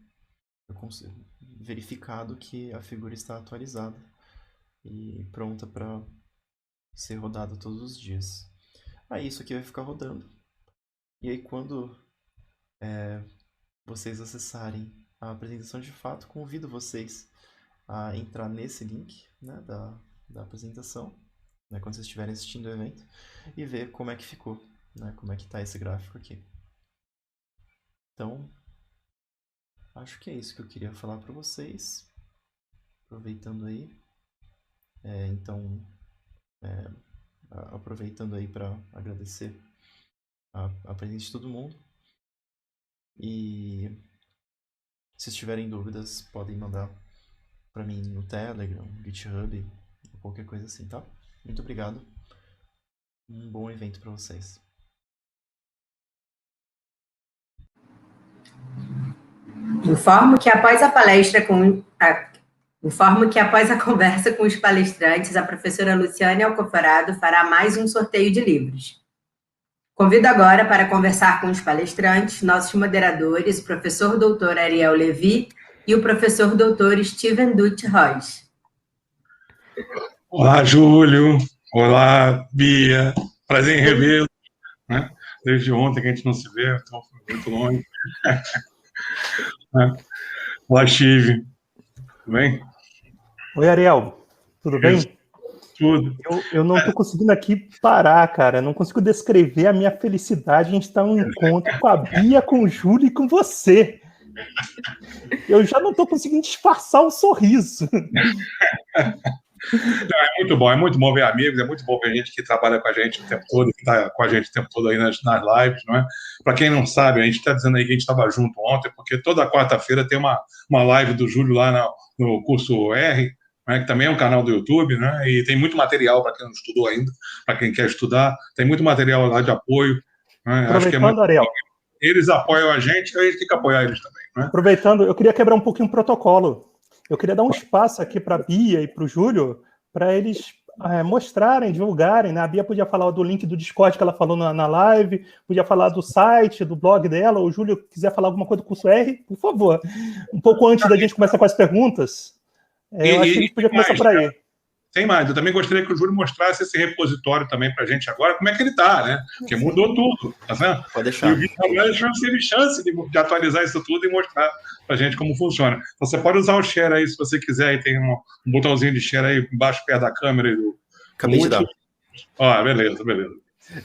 eu consigo verificado que a figura está atualizada e pronta para ser rodada todos os dias. Aí isso aqui vai ficar rodando. E aí quando vocês acessarem a apresentação de fato, convido vocês a entrar nesse link, né, da apresentação, né, quando vocês estiverem assistindo o evento, e ver como é que ficou, né, como é que está esse gráfico aqui. Então, acho que é isso que eu queria falar para vocês. Aproveitando aí. Então, aproveitando aí para agradecer a presença de todo mundo. E se tiverem dúvidas, podem mandar para mim no Telegram, GitHub, qualquer coisa assim, tá? Muito obrigado. Um bom evento para vocês. Informo que após a conversa com os palestrantes, a professora Luciane Alcoforado fará mais um sorteio de livros. Convido agora para conversar com os palestrantes, nossos moderadores, o professor doutor Ariel Levi e o professor doutor Steven Dutt Royce. Olá, Júlio. Olá, Bia. Prazer em revê-lo. Né? Desde ontem que a gente não se vê, então foi muito longe. Olá, Steve. Tudo bem? Oi, Ariel. Tudo bem? Tudo. Eu não estou conseguindo aqui parar, cara. Não consigo descrever a minha felicidade em estar em um encontro com a Bia, com o Júlio e com você. Eu já não estou conseguindo disfarçar o sorriso. Não, é muito bom ver amigos, é muito bom ver gente que trabalha com a gente o tempo todo, que está com a gente o tempo todo aí nas lives, não é? Para quem não sabe, a gente está dizendo aí que a gente estava junto ontem, porque toda quarta-feira tem uma live do Júlio lá no curso R, né, que também é um canal do YouTube, né? E tem muito material para quem não estudou ainda, para quem quer estudar, tem muito material lá de apoio. Né? Acho que é muito Ariel. Eles apoiam a gente tem que apoiar eles também. Né? Aproveitando, eu queria quebrar um pouquinho o protocolo. Eu queria dar um espaço aqui para a Bia e para o Júlio, para eles mostrarem, divulgarem. Né? A Bia podia falar do link do Discord que ela falou na live, podia falar do site, do blog dela. O Júlio quiser falar alguma coisa do curso R, por favor. Um pouco antes da gente começar com as perguntas, eu acho que a gente podia começar por aí. Tem mais, eu também gostaria que o Júlio mostrasse esse repositório também para a gente agora, como é que ele está, né? Porque mudou tudo, tá vendo? Pode deixar. E o GitHub teve chance de atualizar isso tudo e mostrar para a gente como funciona. Então, você pode usar o share aí, se você quiser, aí tem um botãozinho de share aí embaixo, perto da câmera. Acabei de dar. Beleza.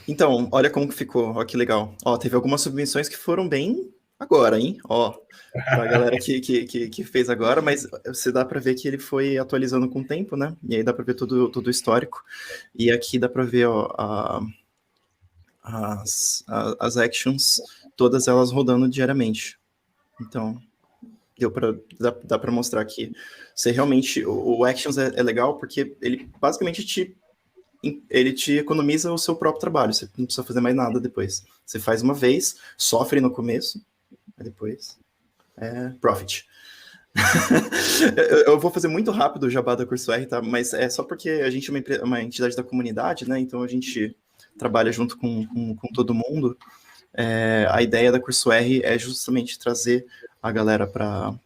Então, olha como que ficou, ó que legal. Ó, teve algumas submissões que foram bem agora, hein? Ó, pra galera que fez agora, mas você dá para ver que ele foi atualizando com o tempo, né? E aí dá para ver todo o histórico. E aqui dá para ver, ó, as actions, todas elas rodando diariamente. Então, dá para mostrar aqui. Você realmente, o actions é legal porque ele basicamente te economiza o seu próprio trabalho. Você não precisa fazer mais nada depois. Você faz uma vez, sofre no começo, aí depois profit. Eu vou fazer muito rápido o jabá da Curso R, tá? Mas é só porque a gente é uma entidade da comunidade, né? Então a gente trabalha junto com todo mundo. A ideia da Curso R é justamente trazer a galera para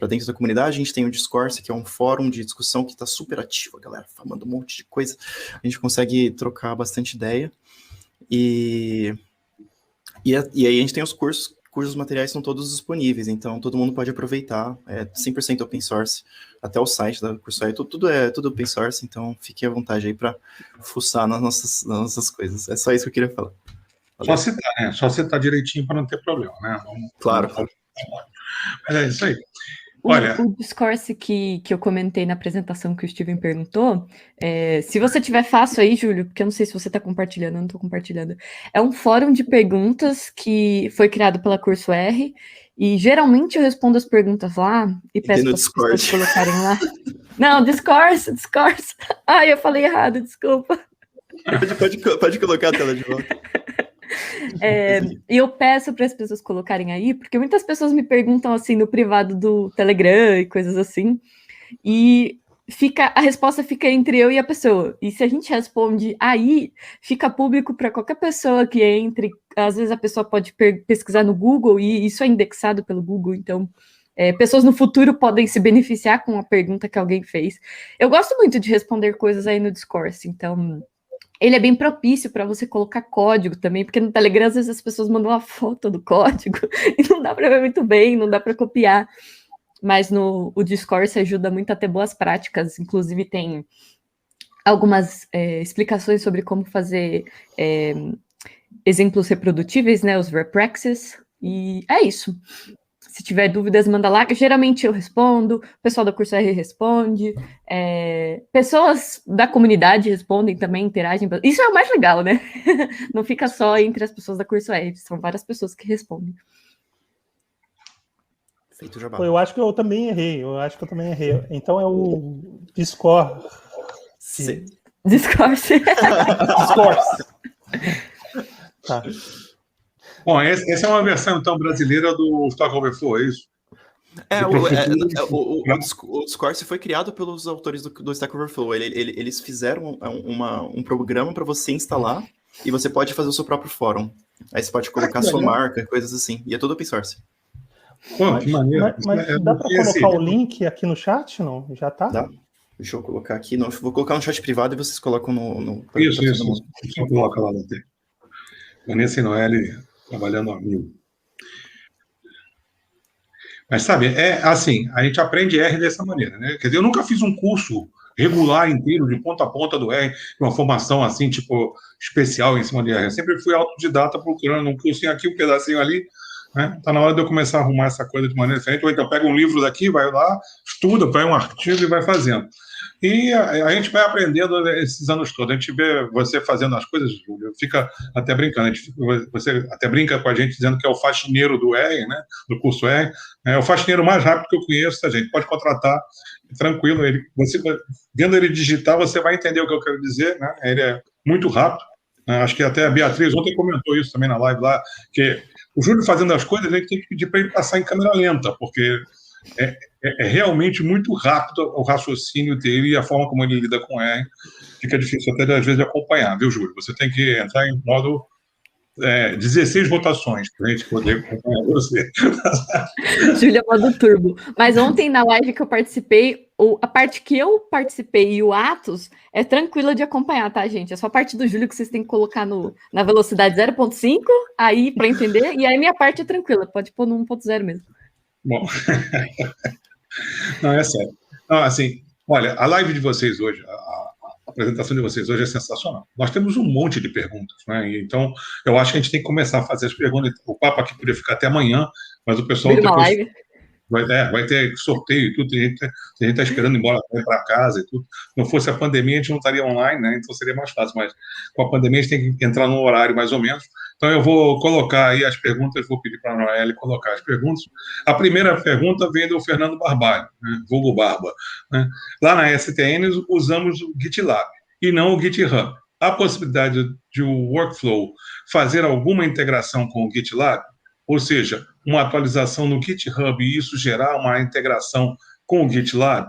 dentro da comunidade. A gente tem o Discourse, que é um fórum de discussão que está super ativo, a galera falando um monte de coisa. A gente consegue trocar bastante ideia. E aí a gente tem os cursos, cujos materiais são todos disponíveis, então todo mundo pode aproveitar, é 100% open source, até o site da Curso R, tudo open source, então fique à vontade aí para fuçar nas nossas coisas. É só isso que eu queria falar. Valeu. Só citar, né? Só citar direitinho para não ter problema, né? Claro. Mas é isso aí. Olha, o Discourse que eu comentei na apresentação que o Steven perguntou, se você tiver fácil aí, Júlio, porque eu não sei se você está compartilhando, eu não estou compartilhando, é um fórum de perguntas que foi criado pela Curso R, e geralmente eu respondo as perguntas lá, e peço para as pessoas colocarem lá. Não, Discourse. Ai, eu falei errado, desculpa. Pode colocar a tela de volta. E eu peço para as pessoas colocarem aí, porque muitas pessoas me perguntam assim no privado do Telegram e coisas assim, e a resposta fica entre eu e a pessoa. E se a gente responde aí, fica público para qualquer pessoa que entre. Às vezes a pessoa pode pesquisar no Google e isso é indexado pelo Google, então pessoas no futuro podem se beneficiar com a pergunta que alguém fez. Eu gosto muito de responder coisas aí no Discourse, então ele é bem propício para você colocar código também, porque no Telegram às vezes as pessoas mandam uma foto do código e não dá para ver muito bem, não dá para copiar. Mas o Discourse ajuda muito a ter boas práticas, inclusive tem algumas explicações sobre como fazer exemplos reprodutíveis, né, os repraxes, E é isso. Se tiver dúvidas, manda lá, que geralmente eu respondo, o pessoal da Curso R responde, pessoas da comunidade respondem também, interagem. Isso é o mais legal, né? Não fica só entre as pessoas da Curso R, são várias pessoas que respondem. Feito jabá. Eu acho que eu também errei. Então é o Discord. Discord. Tá. Bom, essa é uma versão, então, brasileira do Stack Overflow, é isso? O Discourse foi criado pelos autores do Stack Overflow. Eles fizeram um programa para você instalar e você pode fazer o seu próprio fórum. Aí você pode colocar sua marca, coisas assim. E é tudo open source. Pô, que maneiro. Mas dá para colocar o link aqui no chat, não? Já tá? Dá. Deixa eu colocar aqui. Não, vou colocar no chat privado e vocês colocam no Isso. Só coloca lá no tempo. Vanessa e Noelle trabalhando ao vivo. Mas, sabe, é assim, a gente aprende R dessa maneira, né? Quer dizer, eu nunca fiz um curso regular inteiro, de ponta a ponta do R, uma formação assim, tipo, especial em cima de R. Eu sempre fui autodidata procurando um cursinho aqui, um pedacinho ali, né? Tá na hora de eu começar a arrumar essa coisa de maneira diferente, ou então pega um livro daqui, vai lá, estuda, pega um artigo e vai fazendo. E a gente vai aprendendo esses anos todos. A gente vê você fazendo as coisas, Júlio, fica até brincando. Você até brinca com a gente dizendo que é o faxineiro do R, né? Do curso R. É o faxineiro mais rápido que eu conheço, tá, gente? Pode contratar, tranquilo. Vendo ele digitar, você vai entender o que eu quero dizer, né? Ele é muito rápido. Acho que até a Beatriz ontem comentou isso também na live lá, que o Júlio fazendo as coisas, a gente tem que pedir para ele passar em câmera lenta, porque é realmente muito rápido o raciocínio dele e a forma como ele lida com R. Fica difícil até, às vezes, de acompanhar, viu, Júlio? Você tem que entrar em modo 16 votações para a gente poder acompanhar você. Júlia, modo turbo. Mas ontem, na live que eu participei, a parte que eu participei e o Atos é tranquila de acompanhar, tá, gente? É só a parte do Júlio que vocês têm que colocar na velocidade 0.5, aí, para entender, e aí minha parte é tranquila, pode pôr no 1.0 mesmo. Bom, não, é sério. Não, assim, olha, a live de vocês hoje, a apresentação de vocês hoje é sensacional. Nós temos um monte de perguntas, né? Então, eu acho que a gente tem que começar a fazer as perguntas. O papo aqui poderia ficar até amanhã, mas o pessoal depois live. Vai ter sorteio e tudo, tem gente está esperando ir embora para casa e tudo. Se não fosse a pandemia, a gente não estaria online, né? Então seria mais fácil, mas com a pandemia a gente tem que entrar num horário mais ou menos. Então eu vou colocar aí as perguntas, vou pedir para a Noelle colocar as perguntas. A primeira pergunta vem do Fernando Barbalho, né? Vulgo Barba, né? Lá na STN usamos o GitLab e não o GitHub. Há possibilidade de o workflow fazer alguma integração com o GitLab? Ou seja, uma atualização no GitHub e isso gerar uma integração com o GitLab?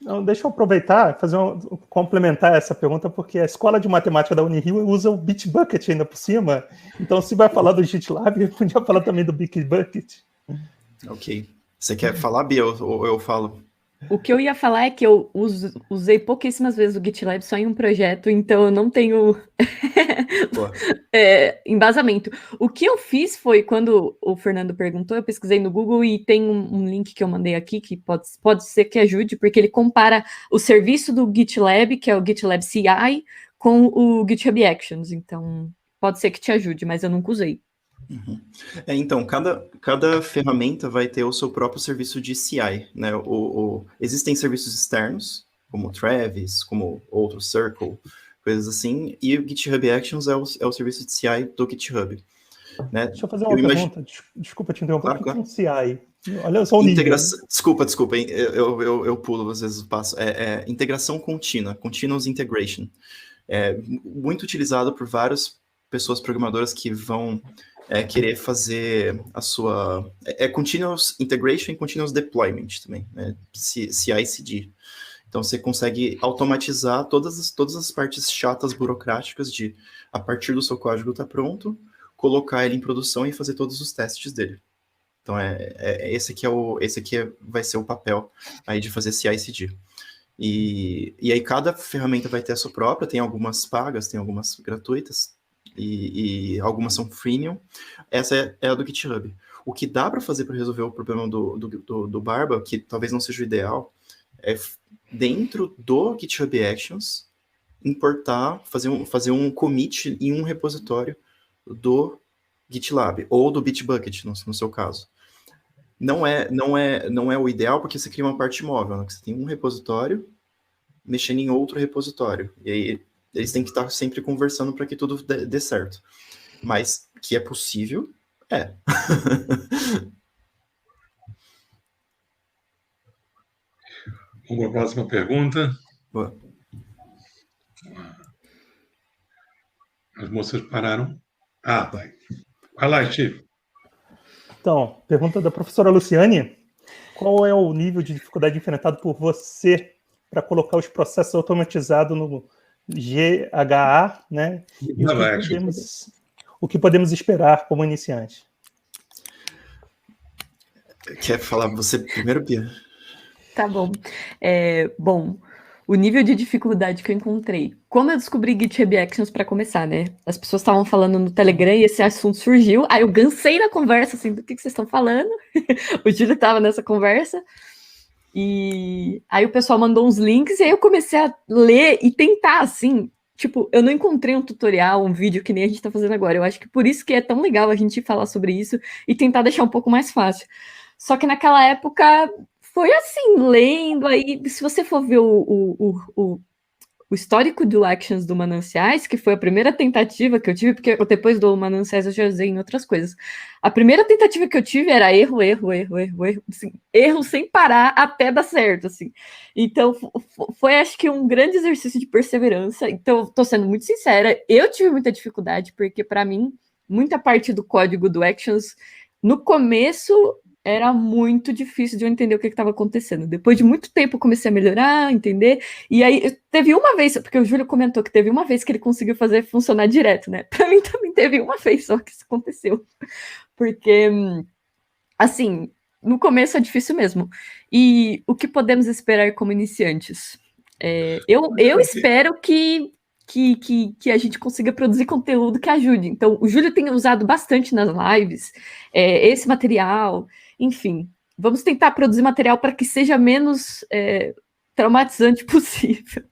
Não, deixa eu aproveitar e complementar essa pergunta, porque a Escola de Matemática da Unirio usa o Bitbucket ainda por cima. Então, se vai falar do GitLab, eu podia falar também do Bitbucket. Ok. Você quer falar, Bia, ou eu falo? O que eu ia falar é que eu usei pouquíssimas vezes o GitLab só em um projeto, então eu não tenho embasamento. O que eu fiz foi, quando o Fernando perguntou, eu pesquisei no Google e tem um link que eu mandei aqui que pode ser que ajude, porque ele compara o serviço do GitLab, que é o GitLab CI, com o GitHub Actions. Então, pode ser que te ajude, mas eu nunca usei. Uhum. Então, cada ferramenta vai ter o seu próprio serviço de CI, né? Existem serviços externos, como o Travis, como outro Circle, coisas assim, e o GitHub Actions é o serviço de CI do GitHub. Né? Deixa eu fazer uma pergunta, desculpa te interromper, o que é um CI? Olha só o nível. Desculpa, eu pulo às vezes o passo. Integração contínua, Continuous Integration. É muito utilizado por várias pessoas programadoras que vão querer fazer a sua... Continuous Integration e Continuous Deployment também, né? CI/CD. Então, você consegue automatizar todas as partes chatas, burocráticas de, a partir do seu código estar pronto, colocar ele em produção e fazer todos os testes dele. Então, esse aqui vai ser o papel aí de fazer CI/CD. E aí, cada ferramenta vai ter a sua própria, tem algumas pagas, tem algumas gratuitas, e algumas são freemium. Essa é a do GitHub. O que dá para fazer para resolver o problema do Barba, que talvez não seja o ideal, é dentro do GitHub Actions importar, fazer um commit em um repositório do GitLab ou do Bitbucket, no seu caso. Não é o ideal, porque você cria uma parte móvel, né? Você tem um repositório mexendo em outro repositório. E aí eles têm que estar sempre conversando para que tudo dê certo. Mas que é possível, é. Vamos para a próxima pergunta. Boa. As moças pararam. Ah, tá. Vai lá, Steve. Então, pergunta da professora Luciane. Qual é o nível de dificuldade enfrentado por você para colocar os processos automatizados no GHA, né? E o que podemos esperar como iniciante? Quer falar você primeiro, Bia? Tá bom. Bom, o nível de dificuldade que eu encontrei. Como eu descobri GitHub Actions para começar, né? As pessoas estavam falando no Telegram e esse assunto surgiu. Aí eu gansei na conversa, assim, do que vocês estão falando? O Júlio estava nessa conversa. E aí o pessoal mandou uns links e aí eu comecei a ler e tentar, assim. Tipo, eu não encontrei um tutorial, um vídeo que nem a gente tá fazendo agora. Eu acho que por isso que é tão legal a gente falar sobre isso e tentar deixar um pouco mais fácil. Só que naquela época foi assim, lendo, aí se você for ver o histórico do Actions do Mananciais, que foi a primeira tentativa que eu tive, porque depois do Mananciais eu já usei em outras coisas. A primeira tentativa que eu tive era erro, assim, erro sem parar até dar certo, assim. Então, foi acho que um grande exercício de perseverança. Então, tô sendo muito sincera, eu tive muita dificuldade, porque para mim, muita parte do código do Actions, no começo, era muito difícil de eu entender o que estava acontecendo. Depois de muito tempo, eu comecei a melhorar, entender. E aí, teve uma vez, porque o Júlio comentou que teve uma vez que ele conseguiu fazer funcionar direto, né? Para mim também teve uma vez só que isso aconteceu. Porque, assim, no começo é difícil mesmo. E o que podemos esperar como iniciantes? Eu espero que a gente consiga produzir conteúdo que ajude. Então, o Júlio tem usado bastante nas lives esse material, enfim. Vamos tentar produzir material para que seja menos traumatizante possível.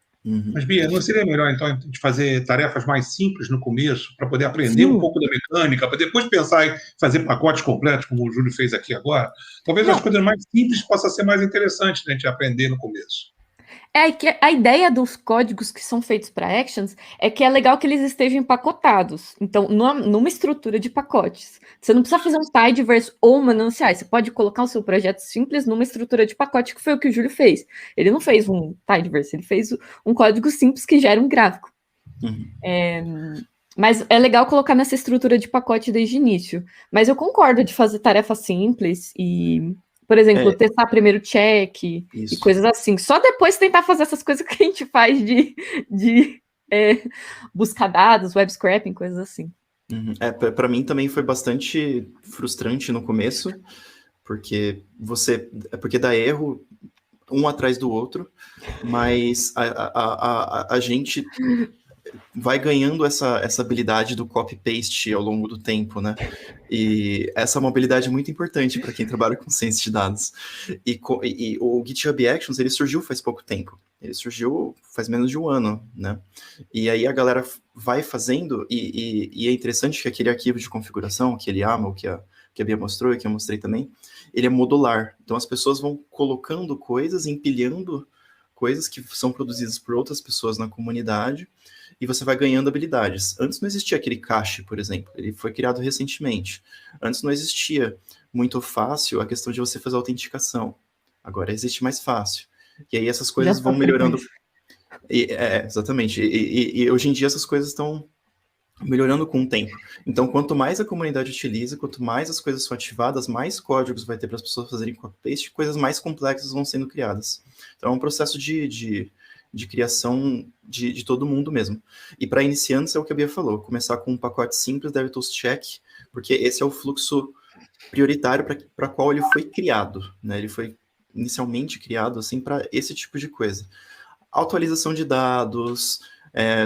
Mas, Bia, não seria melhor, então, de fazer tarefas mais simples no começo, para poder aprender um pouco da mecânica, para depois pensar em fazer pacotes completos, como o Júlio fez aqui agora? Talvez as coisas mais simples possam ser mais interessantes da gente aprender no começo. Que a ideia dos códigos que são feitos para Actions é que é legal que eles estejam empacotados. Então, numa estrutura de pacotes. Você não precisa fazer um tidyverse ou mananciais. Você pode colocar o seu projeto simples numa estrutura de pacote, que foi o que o Júlio fez. Ele não fez um tidyverse, ele fez um código simples que gera um gráfico. Mas é legal colocar nessa estrutura de pacote desde o início. Mas eu concordo de fazer tarefa simples e... Por exemplo, testar primeiro o check e coisas assim. Só depois tentar fazer essas coisas que a gente faz de buscar dados, web scraping, coisas assim. Para mim também foi bastante frustrante no começo, porque dá erro um atrás do outro, mas a gente vai ganhando essa habilidade do copy-paste ao longo do tempo, né? E essa é uma habilidade muito importante para quem trabalha com ciência de dados. E o GitHub Actions, ele surgiu faz pouco tempo. Ele surgiu faz menos de um ano, né? E aí a galera vai fazendo, e é interessante que aquele arquivo de configuração, que ele ama, o que a Bia mostrou e que eu mostrei também, ele é modular. Então as pessoas vão colocando coisas, empilhando coisas que são produzidas por outras pessoas na comunidade, e você vai ganhando habilidades. Antes não existia aquele cache, por exemplo. Ele foi criado recentemente. Antes não existia muito fácil a questão de você fazer autenticação. Agora existe mais fácil. E aí essas coisas vão melhorando. Exatamente. E hoje em dia essas coisas estão melhorando com o tempo. Então, quanto mais a comunidade utiliza, quanto mais as coisas são ativadas, mais códigos vai ter para as pessoas fazerem copy-paste, coisas mais complexas vão sendo criadas. Então, é um processo de criação de todo mundo mesmo. E para iniciantes é o que a Bia falou, começar com um pacote simples, DevTools Check, porque esse é o fluxo prioritário para qual ele foi criado, né? Ele foi inicialmente criado assim para esse tipo de coisa. Atualização de dados,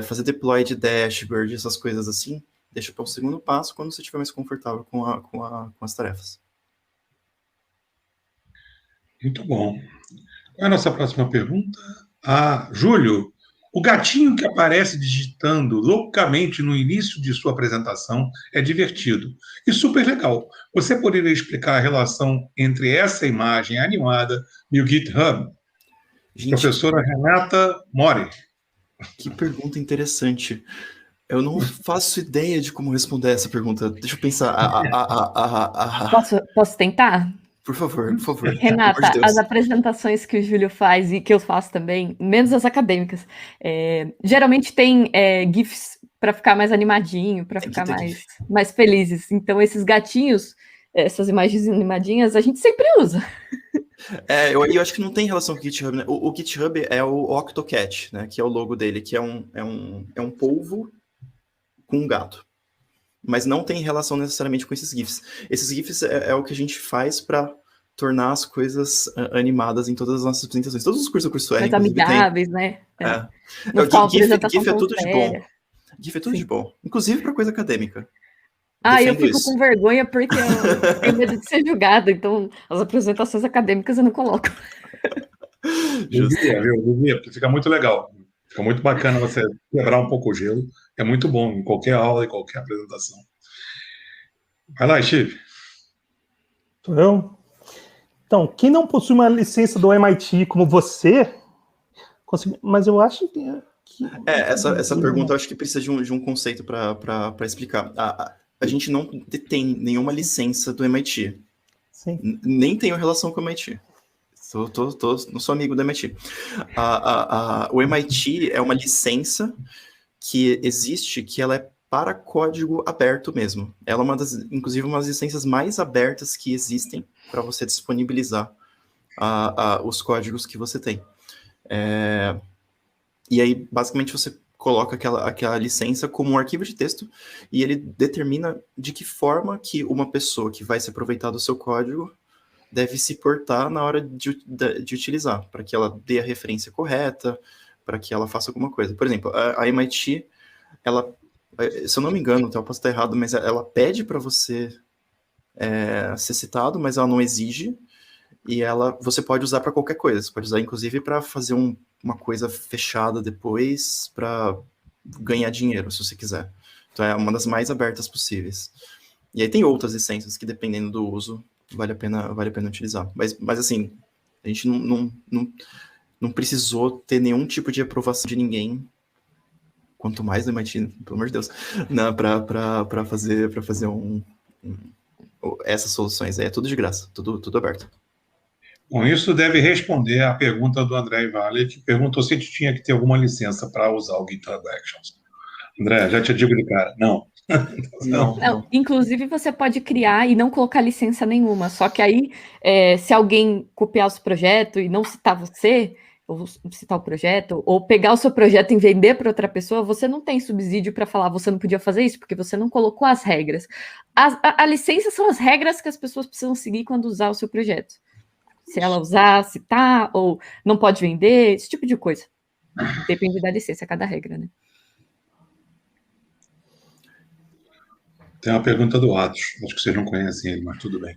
fazer deploy de dashboard, essas coisas assim, deixa para um segundo passo quando você estiver mais confortável com as tarefas. Muito bom. Qual é a nossa próxima pergunta? Júlio, O gatinho que aparece digitando loucamente no início de sua apresentação é divertido e super legal. Você poderia explicar a relação entre essa imagem animada e o GitHub? Gente, Professora Renata Mori. que pergunta interessante. Eu não faço ideia de como responder essa pergunta. Deixa eu pensar. Posso tentar? Por favor, por favor. Renata, Pelo amor de Deus. as apresentações que o Júlio faz e que eu faço também, menos as acadêmicas, geralmente tem GIFs para ficar mais animadinho, para Tem que ficar ter mais felizes. Então, esses gatinhos, essas imagens animadinhas, a gente sempre usa. Eu acho que não tem relação com o GitHub, né? O GitHub é o Octocat, né? Que é o logo dele, que é um polvo com um gato. Mas não tem relação necessariamente com esses GIFs. Esses GIFs é o que a gente faz para tornar as coisas animadas em todas as nossas apresentações. Todos os cursos do curso Mais amigáveis, né? Não ficar uma apresentação GIF é tão tudo de bom. séria. GIF é tudo Sim. de bom. Inclusive para coisa acadêmica. Eu Defendo fico isso. com vergonha porque eu tenho medo de ser julgada, então as apresentações acadêmicas eu não coloco. Justo. Devia, porque fica muito legal. Fica muito bacana você quebrar um pouco o gelo. É muito bom em qualquer aula, em qualquer apresentação. Vai lá, Steve. Sou eu? Então, quem não possui uma licença do MIT como você, mas eu acho que... Essa pergunta eu acho que precisa de um conceito para explicar. A gente não detém nenhuma licença do MIT. Sim. Nem tenho relação com o MIT. Não sou amigo do MIT. O MIT é uma licença que existe, que ela é para código aberto mesmo. Ela é inclusive, uma das licenças mais abertas que existem para você disponibilizar os códigos que você tem. E aí, basicamente, você coloca aquela licença como um arquivo de texto e ele determina de que forma que uma pessoa que vai se aproveitar do seu código deve se portar na hora de utilizar, para que ela dê a referência correta, para que ela faça alguma coisa. Por exemplo, a MIT, ela, se eu não me engano, eu posso estar errado, mas ela pede para você ser citado, mas ela não exige, e você pode usar para qualquer coisa. Você pode usar, inclusive, para fazer uma coisa fechada depois, para ganhar dinheiro, se você quiser. Então, é uma das mais abertas possíveis. E aí tem outras licenças que, dependendo do uso, vale a pena utilizar. Mas assim, a gente não precisou ter nenhum tipo de aprovação de ninguém, quanto mais do MIT, pelo amor de Deus, para fazer essas soluções. É tudo de graça, tudo aberto. Com isso, deve responder à pergunta do André Vale, que perguntou se a gente tinha que ter alguma licença para usar o GitHub Actions. André, já te digo de cara, não. Não, inclusive, você pode criar e não colocar licença nenhuma. Só que aí, se alguém copiar o seu projeto e não citar você, ou citar o projeto, ou pegar o seu projeto e vender para outra pessoa, você não tem subsídio para falar, você não podia fazer isso, porque você não colocou as regras. A licença são as regras que as pessoas precisam seguir quando usar o seu projeto. Se ela usar, citar, ou não pode vender, esse tipo de coisa. Depende da licença, cada regra, né? Tem uma pergunta do Atos, acho que vocês não conhecem ele, mas tudo bem.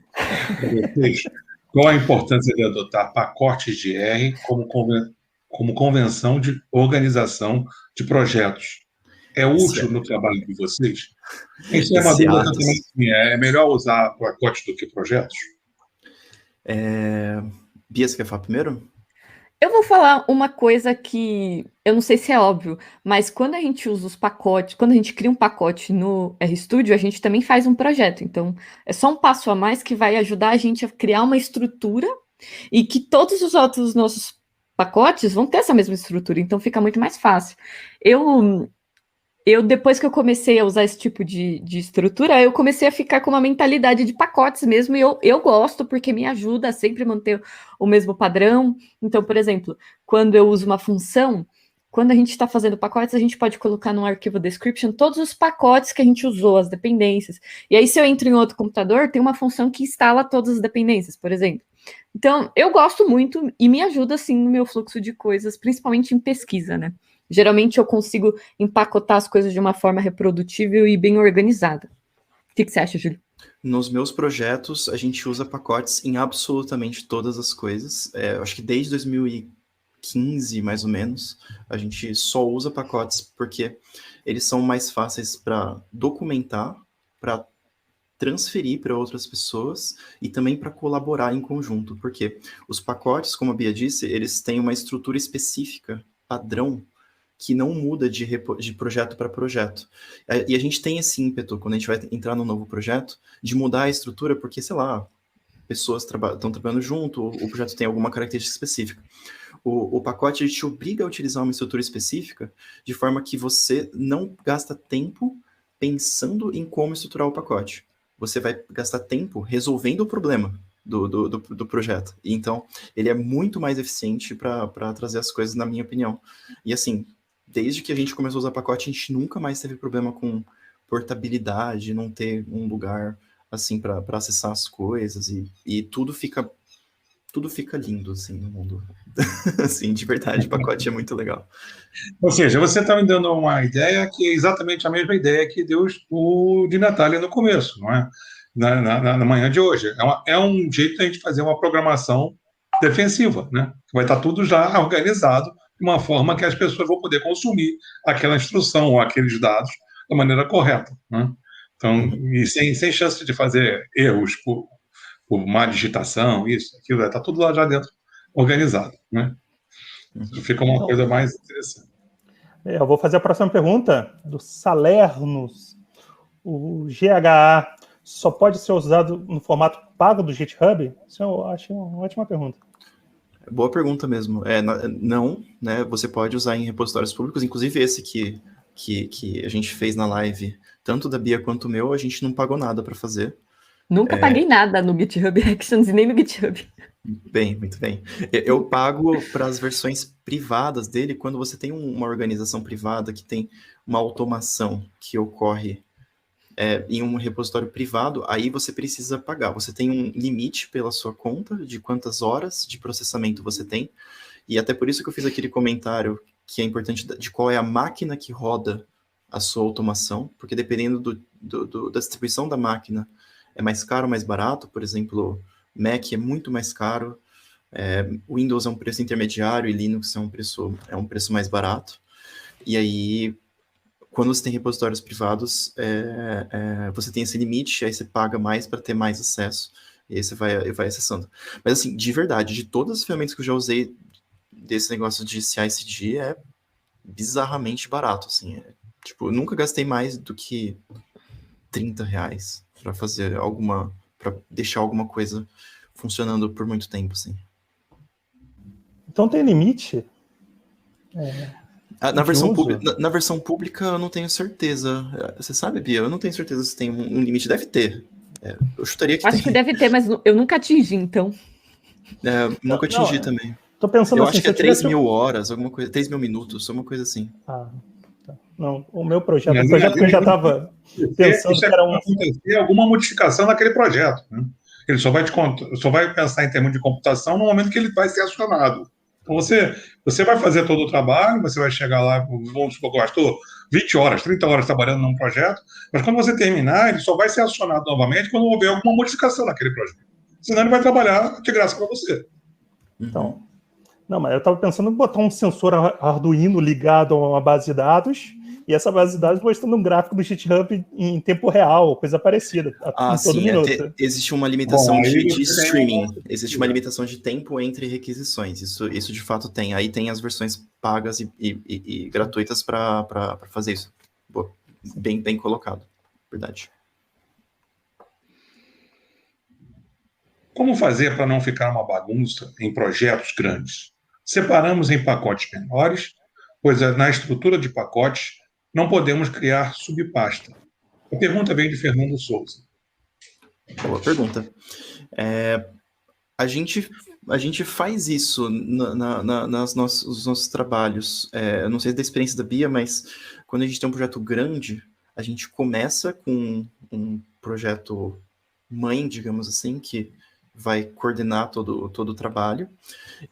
Qual a importância de adotar pacotes de R como convenção de organização de projetos? É útil no trabalho de vocês? Isso é uma dúvida que eu também tinha. É melhor usar pacotes do que projetos? Bia, você quer falar primeiro? Eu vou falar uma coisa que eu não sei se é óbvio, mas quando a gente usa os pacotes, quando a gente cria um pacote no RStudio, a gente também faz um projeto. Então, é só um passo a mais que vai ajudar a gente a criar uma estrutura e que todos os outros nossos pacotes vão ter essa mesma estrutura, então fica muito mais fácil. Eu depois que eu comecei a usar esse tipo de estrutura, eu comecei a ficar com uma mentalidade de pacotes mesmo, e eu gosto, porque me ajuda a sempre manter o mesmo padrão. Então, por exemplo, quando eu uso uma função, quando a gente está fazendo pacotes, a gente pode colocar no arquivo description todos os pacotes que a gente usou, as dependências. E aí, se eu entro em outro computador, tem uma função que instala todas as dependências, por exemplo. Então, eu gosto muito e me ajuda, assim, no meu fluxo de coisas, principalmente em pesquisa, né? Geralmente eu consigo empacotar as coisas de uma forma reprodutível e bem organizada. O que você acha, Júlio? Nos meus projetos, a gente usa pacotes em absolutamente todas as coisas. Eu acho que desde 2015 15, mais ou menos. A gente só usa pacotes porque eles são mais fáceis para documentar, para transferir para outras pessoas e também para colaborar em conjunto, porque os pacotes, como a Bia disse, eles têm uma estrutura específica, padrão, que não muda de projeto para projeto. E a gente tem esse ímpeto, quando a gente vai entrar num novo projeto, de mudar a estrutura, porque, sei lá, pessoas estão trabalhando junto, o projeto tem alguma característica específica. O pacote te obriga a utilizar uma estrutura específica, de forma que você não gasta tempo pensando em como estruturar o pacote. Você vai gastar tempo resolvendo o problema do projeto. E, então, ele é muito mais eficiente para trazer as coisas, na minha opinião. E assim, desde que a gente começou a usar pacote, a gente nunca mais teve problema com portabilidade, não ter um lugar assim para acessar as coisas e tudo fica lindo assim no mundo. Assim, de verdade, o pacote é muito legal. Ou seja, você está me dando uma ideia que é exatamente a mesma ideia que deu o de Natália no começo, não é? Na manhã de hoje. É um jeito de a gente fazer uma programação defensiva, né? Vai estar tudo já organizado de uma forma que as pessoas vão poder consumir aquela instrução ou aqueles dados da maneira correta, né? Então, e sem chance de fazer erros por má digitação, isso, aquilo, está tudo lá já dentro organizado, né? Fica uma Então, coisa mais interessante. Eu vou fazer a próxima pergunta do Salernos. O GHA só pode ser usado no formato pago do GitHub? Isso eu acho uma ótima pergunta. Boa pergunta mesmo. Não, né? Você pode usar em repositórios públicos, inclusive esse que a gente fez na live, tanto da Bia quanto o meu, a gente não pagou nada para fazer. Nunca paguei nada no GitHub Actions e nem no GitHub. Bem, muito bem. Eu pago para as versões privadas dele, quando você tem uma organização privada que tem uma automação que ocorre em um repositório privado, aí você precisa pagar. Você tem um limite pela sua conta de quantas horas de processamento você tem, e até por isso que eu fiz aquele comentário que é importante de qual é a máquina que roda a sua automação, porque dependendo da distribuição da máquina, é mais caro ou mais barato. Por exemplo, Mac é muito mais caro, Windows é um preço intermediário e Linux é um preço mais barato. E aí, quando você tem repositórios privados, você tem esse limite, aí você paga mais para ter mais acesso, e aí você vai acessando. Mas assim, de verdade, de todas as ferramentas que eu já usei desse negócio de CI/CD, é bizarramente barato, assim. Tipo, eu nunca gastei mais do que R$30 para fazer para deixar alguma coisa funcionando por muito tempo, assim. Então tem limite? Na versão pública eu não tenho certeza. Você sabe, Bia? Eu não tenho certeza se tem um limite. Deve ter. Eu chutaria que Acho que deve ter, mas eu nunca atingi, então. Nunca atingi também. Tô pensando eu assim, acho que é 3.000 tivesse... horas, alguma coisa, 3.000 minutos, alguma coisa assim. Tá. Não, o meu projeto que eu já estava pensando que era acontecer alguma modificação naquele projeto, né? Ele só vai pensar em termos de computação no momento que ele vai ser acionado. Então você vai fazer todo o trabalho, você vai chegar lá, vamos supor, gastou 20 horas, 30 horas trabalhando num projeto, mas quando você terminar, ele só vai ser acionado novamente quando houver alguma modificação naquele projeto. Senão ele vai trabalhar de graça para você. Então, não, mas eu estava pensando em botar um sensor Arduino ligado a uma base de dados e essa base de dados mostrando um gráfico do GitHub em tempo real, coisa parecida, em todo minuto. Existe uma limitação de streaming, existe uma limitação de tempo entre requisições, isso de fato tem. Aí tem as versões pagas e gratuitas para fazer isso. Boa. Bem colocado, verdade. Como fazer para não ficar uma bagunça em projetos grandes? Separamos em pacotes menores, pois na estrutura de pacotes não podemos criar subpasta. A pergunta vem de Fernando Souza. Boa pergunta. A gente faz isso nos nossos trabalhos. Eu não sei da experiência da Bia, mas quando a gente tem um projeto grande, a gente começa com um projeto mãe, digamos assim, que vai coordenar todo o trabalho.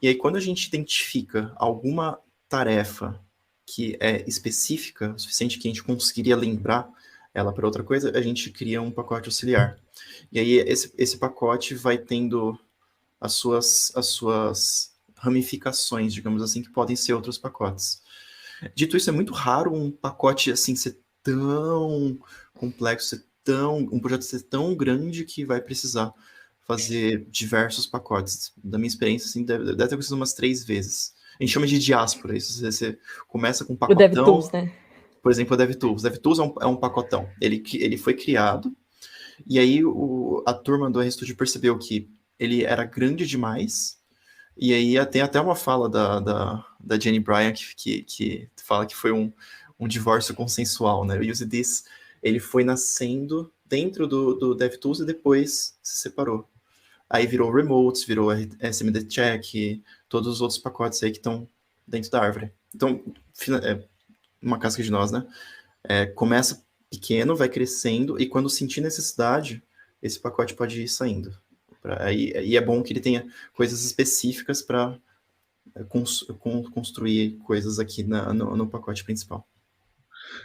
E aí, quando a gente identifica alguma tarefa que é específica, o suficiente que a gente conseguiria lembrar ela para outra coisa, a gente cria um pacote auxiliar. E aí, esse pacote vai tendo as suas ramificações, digamos assim, que podem ser outros pacotes. Dito isso, é muito raro um pacote assim ser tão complexo, um projeto ser tão grande que vai precisar fazer diversos pacotes. Da minha experiência, assim, deve ter acontecido umas 3 vezes. A gente chama de diáspora isso. Você começa com um pacotão. O DevTools, né? Por exemplo, o DevTools. O DevTools é um pacotão. Ele foi criado, e aí a turma do RStudio percebeu que ele era grande demais, e aí tem até uma fala da Jenny Bryan que fala que foi um divórcio consensual, né? O Use This, ele foi nascendo dentro do DevTools e depois se separou. Aí virou Remotes, virou SMD Check, todos os outros pacotes aí que estão dentro da árvore. Então, uma casca de nós, né? Começa pequeno, vai crescendo, e quando sentir necessidade, esse pacote pode ir saindo. E é bom que ele tenha coisas específicas para construir coisas aqui no pacote principal.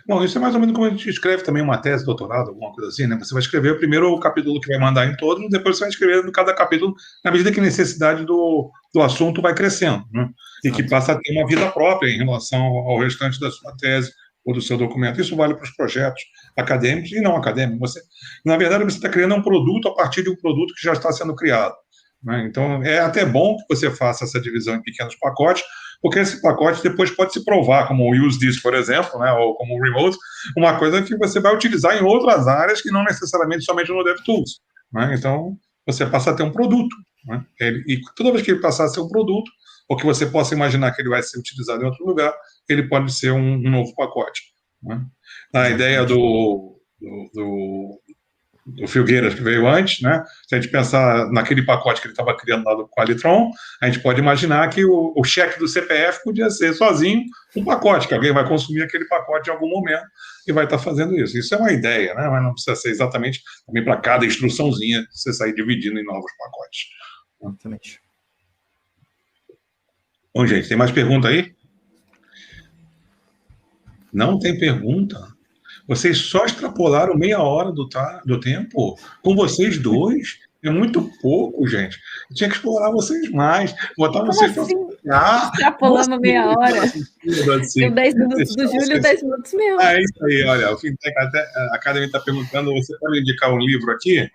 Bom, isso é mais ou menos como a gente escreve também uma tese, doutorado, alguma coisa assim, né? Você vai escrever primeiro o capítulo que vai mandar em todos, depois você vai escrever em cada capítulo, na medida que a necessidade do assunto vai crescendo, né? E que passa a ter uma vida própria em relação ao restante da sua tese ou do seu documento. Isso vale para os projetos acadêmicos e não acadêmicos. Na verdade, você está criando um produto a partir de um produto que já está sendo criado, né? Então, é até bom que você faça essa divisão em pequenos pacotes, porque esse pacote depois pode se provar, como o Use This, por exemplo, né, ou como o Remote, uma coisa que você vai utilizar em outras áreas que não necessariamente somente no DevTools, né? Então, você passa a ter um produto, né? E toda vez que ele passar a ser um produto, ou que você possa imaginar que ele vai ser utilizado em outro lugar, ele pode ser um novo pacote, né? A ideia do Filgueiras, que veio antes, né? Se a gente pensar naquele pacote que ele estava criando lá do Qualitron, a gente pode imaginar que o cheque do CPF podia ser sozinho um pacote, que alguém vai consumir aquele pacote em algum momento e vai estar fazendo isso. Isso é uma ideia, né? Mas não precisa ser exatamente também para cada instruçãozinha você sair dividindo em novos pacotes. Exatamente. Bom, gente, tem mais pergunta aí? Não tem pergunta? Vocês só extrapolaram meia hora do tempo? Com vocês dois? É muito pouco, gente. Eu tinha que explorar vocês mais. Botar vocês para trabalhar. Extrapolamos meia hora. Assim. Deu 10 minutos do Júlio, 10 minutos meu. É isso aí, olha. O Fintech Academy está perguntando, você pode indicar um livro aqui?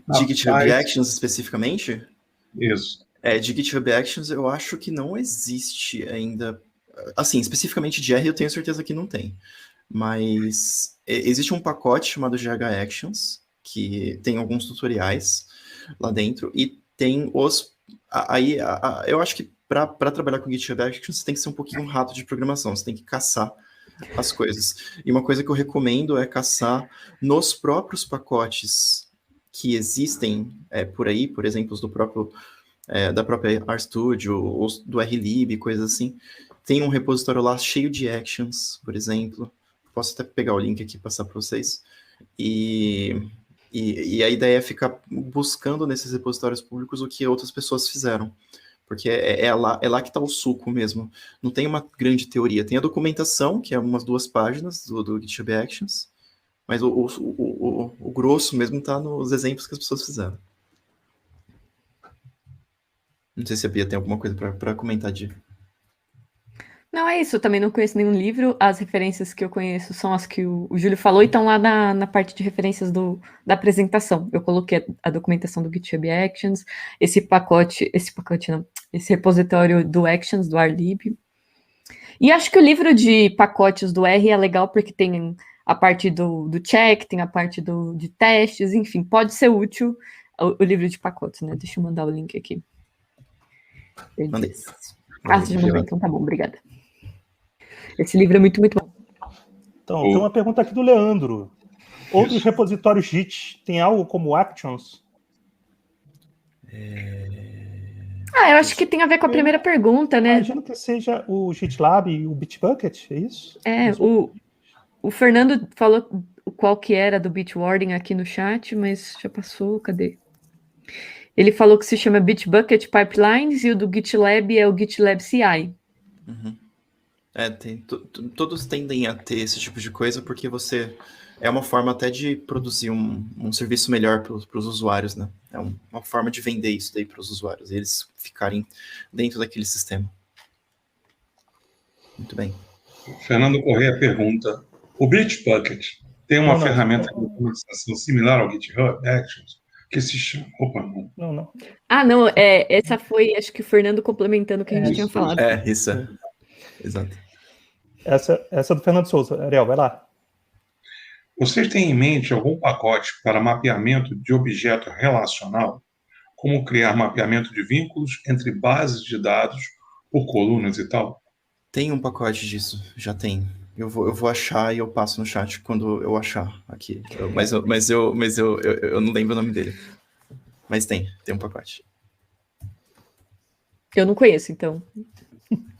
De GitHub Actions, especificamente? Isso. De GitHub Actions, eu acho que não existe ainda. Assim, especificamente de R, eu tenho certeza que não tem. Mas existe um pacote chamado GH Actions, que tem alguns tutoriais lá dentro, e tem os... eu acho que para trabalhar com GitHub Actions, você tem que ser um pouquinho um rato de programação, você tem que caçar as coisas. E uma coisa que eu recomendo é caçar nos próprios pacotes que existem por aí, por exemplo, os da própria RStudio, ou do RLib, coisas assim. Tem um repositório lá cheio de actions, por exemplo. Posso até pegar o link aqui e passar para vocês. E a ideia é ficar buscando nesses repositórios públicos o que outras pessoas fizeram. Porque é lá que está o suco mesmo. Não tem uma grande teoria. Tem a documentação, que é umas 2 páginas do GitHub Actions, mas o grosso mesmo está nos exemplos que as pessoas fizeram. Não sei se a Bia tem alguma coisa para comentar de... Não, é isso, eu também não conheço nenhum livro, as referências que eu conheço são as que o Júlio falou e estão lá na parte de referências da apresentação. Eu coloquei a documentação do GitHub Actions, esse repositório do Actions, do RLib. E acho que o livro de pacotes do R é legal porque tem a parte do check, tem a parte de testes, enfim, pode ser útil o livro de pacotes, né? Deixa eu mandar o link aqui. Mandei. Você já mandou, então tá bom, obrigada. Esse livro é muito, muito bom. Então, tem uma pergunta aqui do Leandro. Outros repositórios Git têm algo como Actions? Eu acho que tem a ver com a primeira pergunta, né? Imagino que seja o GitLab e o Bitbucket, é isso? O Fernando falou qual que era do Bitwarden aqui no chat, mas já passou, cadê? Ele falou que se chama Bitbucket Pipelines e o do GitLab é o GitLab CI. Uhum. Todos tendem a ter esse tipo de coisa porque você é uma forma até de produzir um serviço melhor para os usuários, né? É uma forma de vender isso daí para os usuários, eles ficarem dentro daquele sistema. Muito bem. Fernando Corrêa pergunta: o Bitbucket tem uma ferramenta de automatização similar ao GitHub Actions que se chama... Opa, não. Não. Ah, não, essa foi, acho que o Fernando complementando o que a gente tinha falado. Isso. Exato. Essa do Fernando Souza. Ariel, vai lá. Vocês têm em mente algum pacote para mapeamento de objeto relacional? Como criar mapeamento de vínculos entre bases de dados por colunas e tal? Tem um pacote disso, já tem. Eu vou achar e eu passo no chat quando eu achar aqui. Mas eu não lembro o nome dele. Mas tem um pacote. Eu não conheço, então.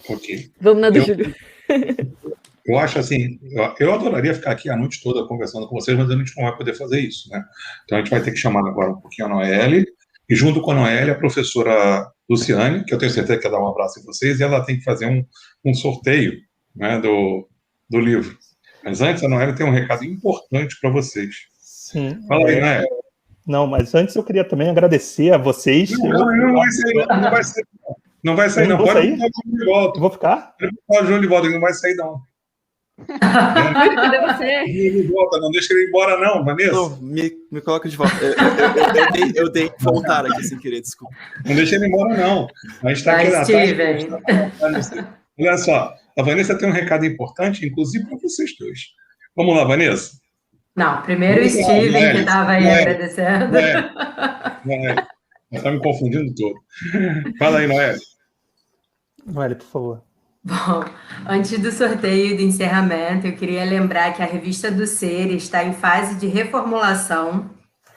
Ok. Vamos na do Júlio. Eu acho assim, eu adoraria ficar aqui a noite toda conversando com vocês, mas a gente não vai poder fazer isso, né? Então a gente vai ter que chamar agora um pouquinho a Noelle, e junto com a Noelle, a professora Luciane, que eu tenho certeza que quer dar um abraço em vocês, e ela tem que fazer um sorteio, né, do livro. Mas antes, a Noelle tem um recado importante para vocês. Sim. Fala aí, Noelle. Não, mas antes eu queria também agradecer a vocês. Não vai sair, não vai sair. Não vai sair, não. Pode botar o João de volta. Eu vou ficar? Pode botar o João de volta, ele não vai sair, não. Cadê você? Ele volta, não deixa ele ir embora, não, Vanessa. Não, me coloca de volta. Eu dei voltar aqui sem querer, desculpa. Não deixa ele embora, não. A gente está aqui atrás. Olha só, a Vanessa tem um recado importante, inclusive para vocês dois. Vamos lá, Vanessa. Não, primeiro o Steven, que estava aí agradecendo. Noelle. Está me confundindo todo. Fala aí, Noelle. Noelle, por favor. Bom, antes do sorteio e do encerramento, eu queria lembrar que a Revista do Ser está em fase de reformulação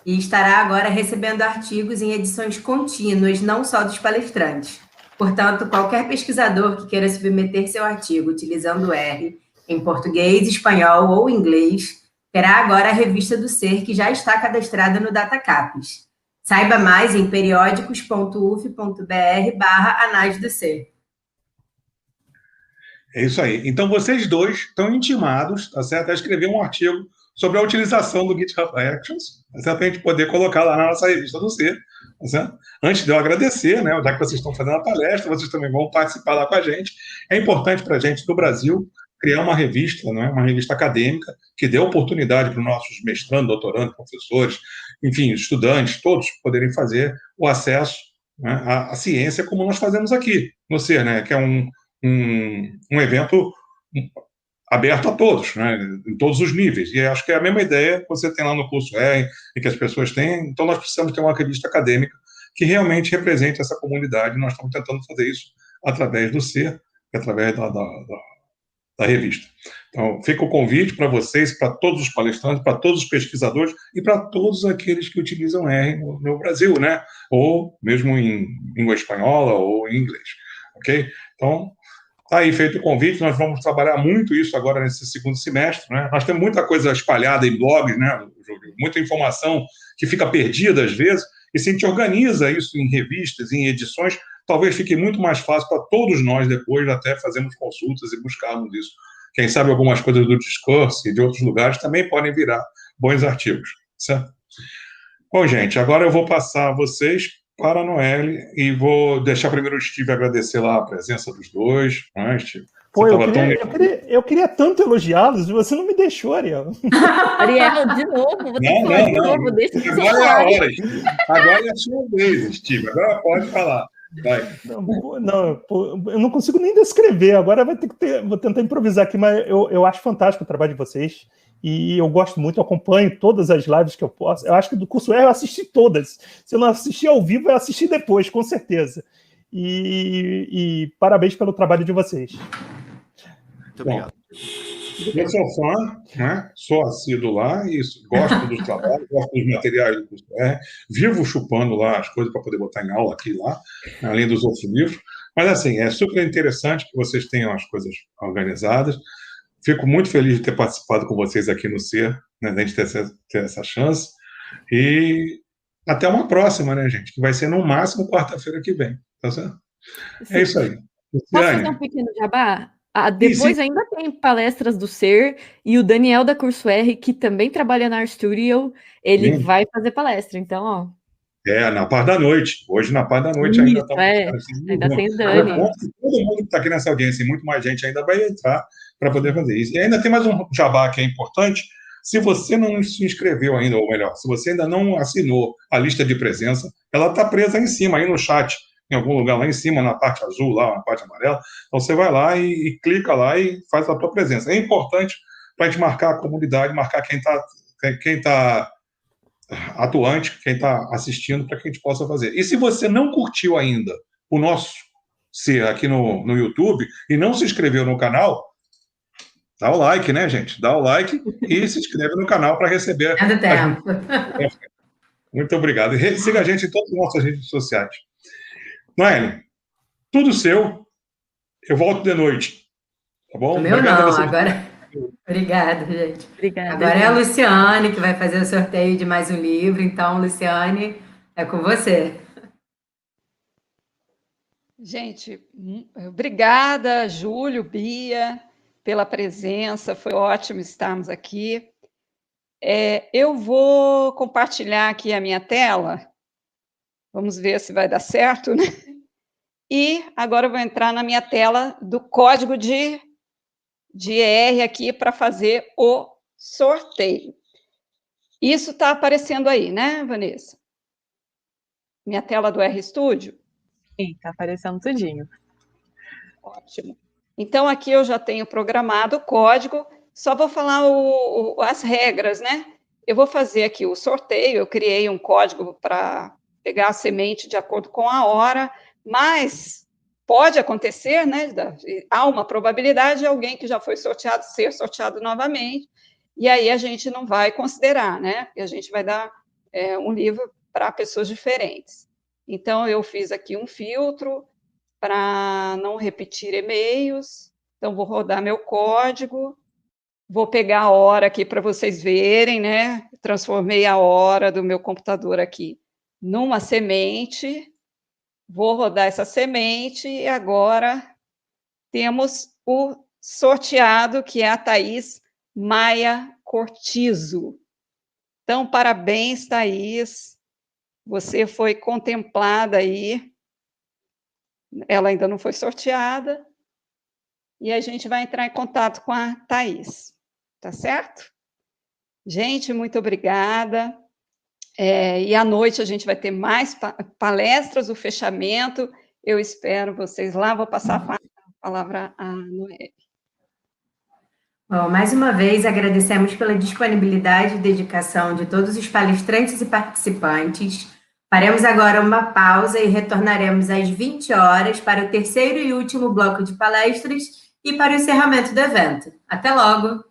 e estará agora recebendo artigos em edições contínuas, não só dos palestrantes. Portanto, qualquer pesquisador que queira submeter seu artigo utilizando o R em português, espanhol ou inglês, terá agora a Revista do Ser, que já está cadastrada no DataCapes. Saiba mais em periódicos.uf.br/anais do ser. É isso aí. Então, vocês dois estão intimados, tá certo, a escrever um artigo sobre a utilização do GitHub Actions, tá certo? Para a gente poder colocar lá na nossa revista do Ser, tá certo? Antes de eu agradecer, né, já que vocês estão fazendo a palestra, vocês também vão participar lá com a gente. É importante para a gente, do Brasil, criar uma revista, né, uma revista acadêmica, que dê oportunidade para os nossos mestrandos, doutorandos, professores, enfim, estudantes, todos poderem fazer o acesso, né, à ciência, como nós fazemos aqui no Ser, né, que é um evento aberto a todos, né, em todos os níveis. E acho que é a mesma ideia que você tem lá no curso R e que as pessoas têm. Então, nós precisamos ter uma revista acadêmica que realmente represente essa comunidade. Nós estamos tentando fazer isso através do Ser, através da revista. Então, fica o convite para vocês, para todos os palestrantes, para todos os pesquisadores e para todos aqueles que utilizam R no Brasil, né? Ou mesmo em língua espanhola ou em inglês, ok? Então, está aí feito o convite, nós vamos trabalhar muito isso agora nesse segundo semestre, né? Nós temos muita coisa espalhada em blogs, né, muita informação que fica perdida às vezes, e se a gente organiza isso em revistas, em edições, talvez fique muito mais fácil para todos nós depois até fazermos consultas e buscarmos isso. Quem sabe algumas coisas do Discourse e de outros lugares também podem virar bons artigos, certo? Bom, gente, agora eu vou passar a vocês para a Noelle e vou deixar primeiro o Steve agradecer lá a presença dos dois. Né, Steve? Pô, eu queria tanto elogiá-los, você não me deixou, Ariel. Ariel, de novo, vou ter que falar de novo, deixa eu agora é a hora, Steve. Agora é a sua vez, Steve. Agora pode falar. Vai. Não, eu não consigo nem descrever, agora vou tentar improvisar aqui, mas eu acho fantástico o trabalho de vocês, e eu gosto muito, eu acompanho todas as lives que eu posso, eu acho que do curso R eu assisti todas, se eu não assisti ao vivo, eu assisti depois, com certeza, e parabéns pelo trabalho de vocês. Muito obrigado. Eu sou fã, né? Sou assíduo lá e gosto dos trabalhos, gosto dos materiais do curso R, vivo chupando lá as coisas para poder botar em aula aqui e lá, além dos outros livros. Mas, assim, é super interessante que vocês tenham as coisas organizadas. Fico muito feliz de ter participado com vocês aqui no Ser, né? De ter essa chance. E até uma próxima, né, gente? Que vai ser no máximo quarta-feira que vem, tá certo? É isso aí. Posso fazer um pequeno jabá? Depois ainda tem palestras do Ser, e o Daniel da Curso R, que também trabalha na RStudio, ele vai fazer palestra, então, ó. Na parte da noite. Hoje, na parte da noite, ainda Isso, ainda tem o Dani. Todo mundo que está aqui nessa audiência, e muito mais gente ainda vai entrar para poder fazer isso. E ainda tem mais um jabá que é importante. Se você não se inscreveu ainda, ou melhor, se você ainda não assinou a lista de presença, ela está presa aí em cima, aí no chat, em algum lugar lá em cima, na parte azul, lá na parte amarela. Então você vai lá e clica lá e faz a tua presença. É importante para a gente marcar a comunidade, marcar quem está atuante, quem está assistindo, para que a gente possa fazer. E se você não curtiu ainda o nosso Ser aqui no YouTube e não se inscreveu no canal, dá o like, né, gente? Dá o like e se inscreve no canal para receber. Tempo. Muito obrigado. E siga a gente em todas as nossas redes sociais. Noeli, tudo seu. Eu volto de noite. Tá bom? O meu não, agora... Obrigada, gente. Obrigada, agora é a Luciane que vai fazer o sorteio de mais um livro. Então, Luciane, é com você. Gente, obrigada, Júlio, Bia, pela presença. Foi ótimo estarmos aqui. Eu vou compartilhar aqui a minha tela. Vamos ver se vai dar certo, né? E agora eu vou entrar na minha tela do código de ER aqui para fazer o sorteio. Isso está aparecendo aí, né, Vanessa? Minha tela do RStudio? Sim, está aparecendo tudinho. Ótimo. Então, aqui eu já tenho programado o código, só vou falar as regras, né? Eu vou fazer aqui o sorteio, eu criei um código para pegar a semente de acordo com a hora, mas pode acontecer, né? Há uma probabilidade de alguém que já foi sorteado ser sorteado novamente, e aí a gente não vai considerar, né? E a gente vai dar um livro para pessoas diferentes. Então, eu fiz aqui um filtro para não repetir e-mails. Então, vou rodar meu código, vou pegar a hora aqui para vocês verem, né? Transformei a hora do meu computador aqui numa semente. Vou rodar essa semente e agora temos o sorteado, que é a Thaís Maia Cortizo. Então, parabéns, Thaís. Você foi contemplada aí. Ela ainda não foi sorteada. E a gente vai entrar em contato com a Thaís. Tá certo? Gente, muito obrigada. E à noite a gente vai ter mais palestras, o fechamento. Eu espero vocês lá. Vou passar a palavra à Noeli. Bom, mais uma vez, agradecemos pela disponibilidade e dedicação de todos os palestrantes e participantes. Faremos agora uma pausa e retornaremos às 20 horas para o terceiro e último bloco de palestras e para o encerramento do evento. Até logo!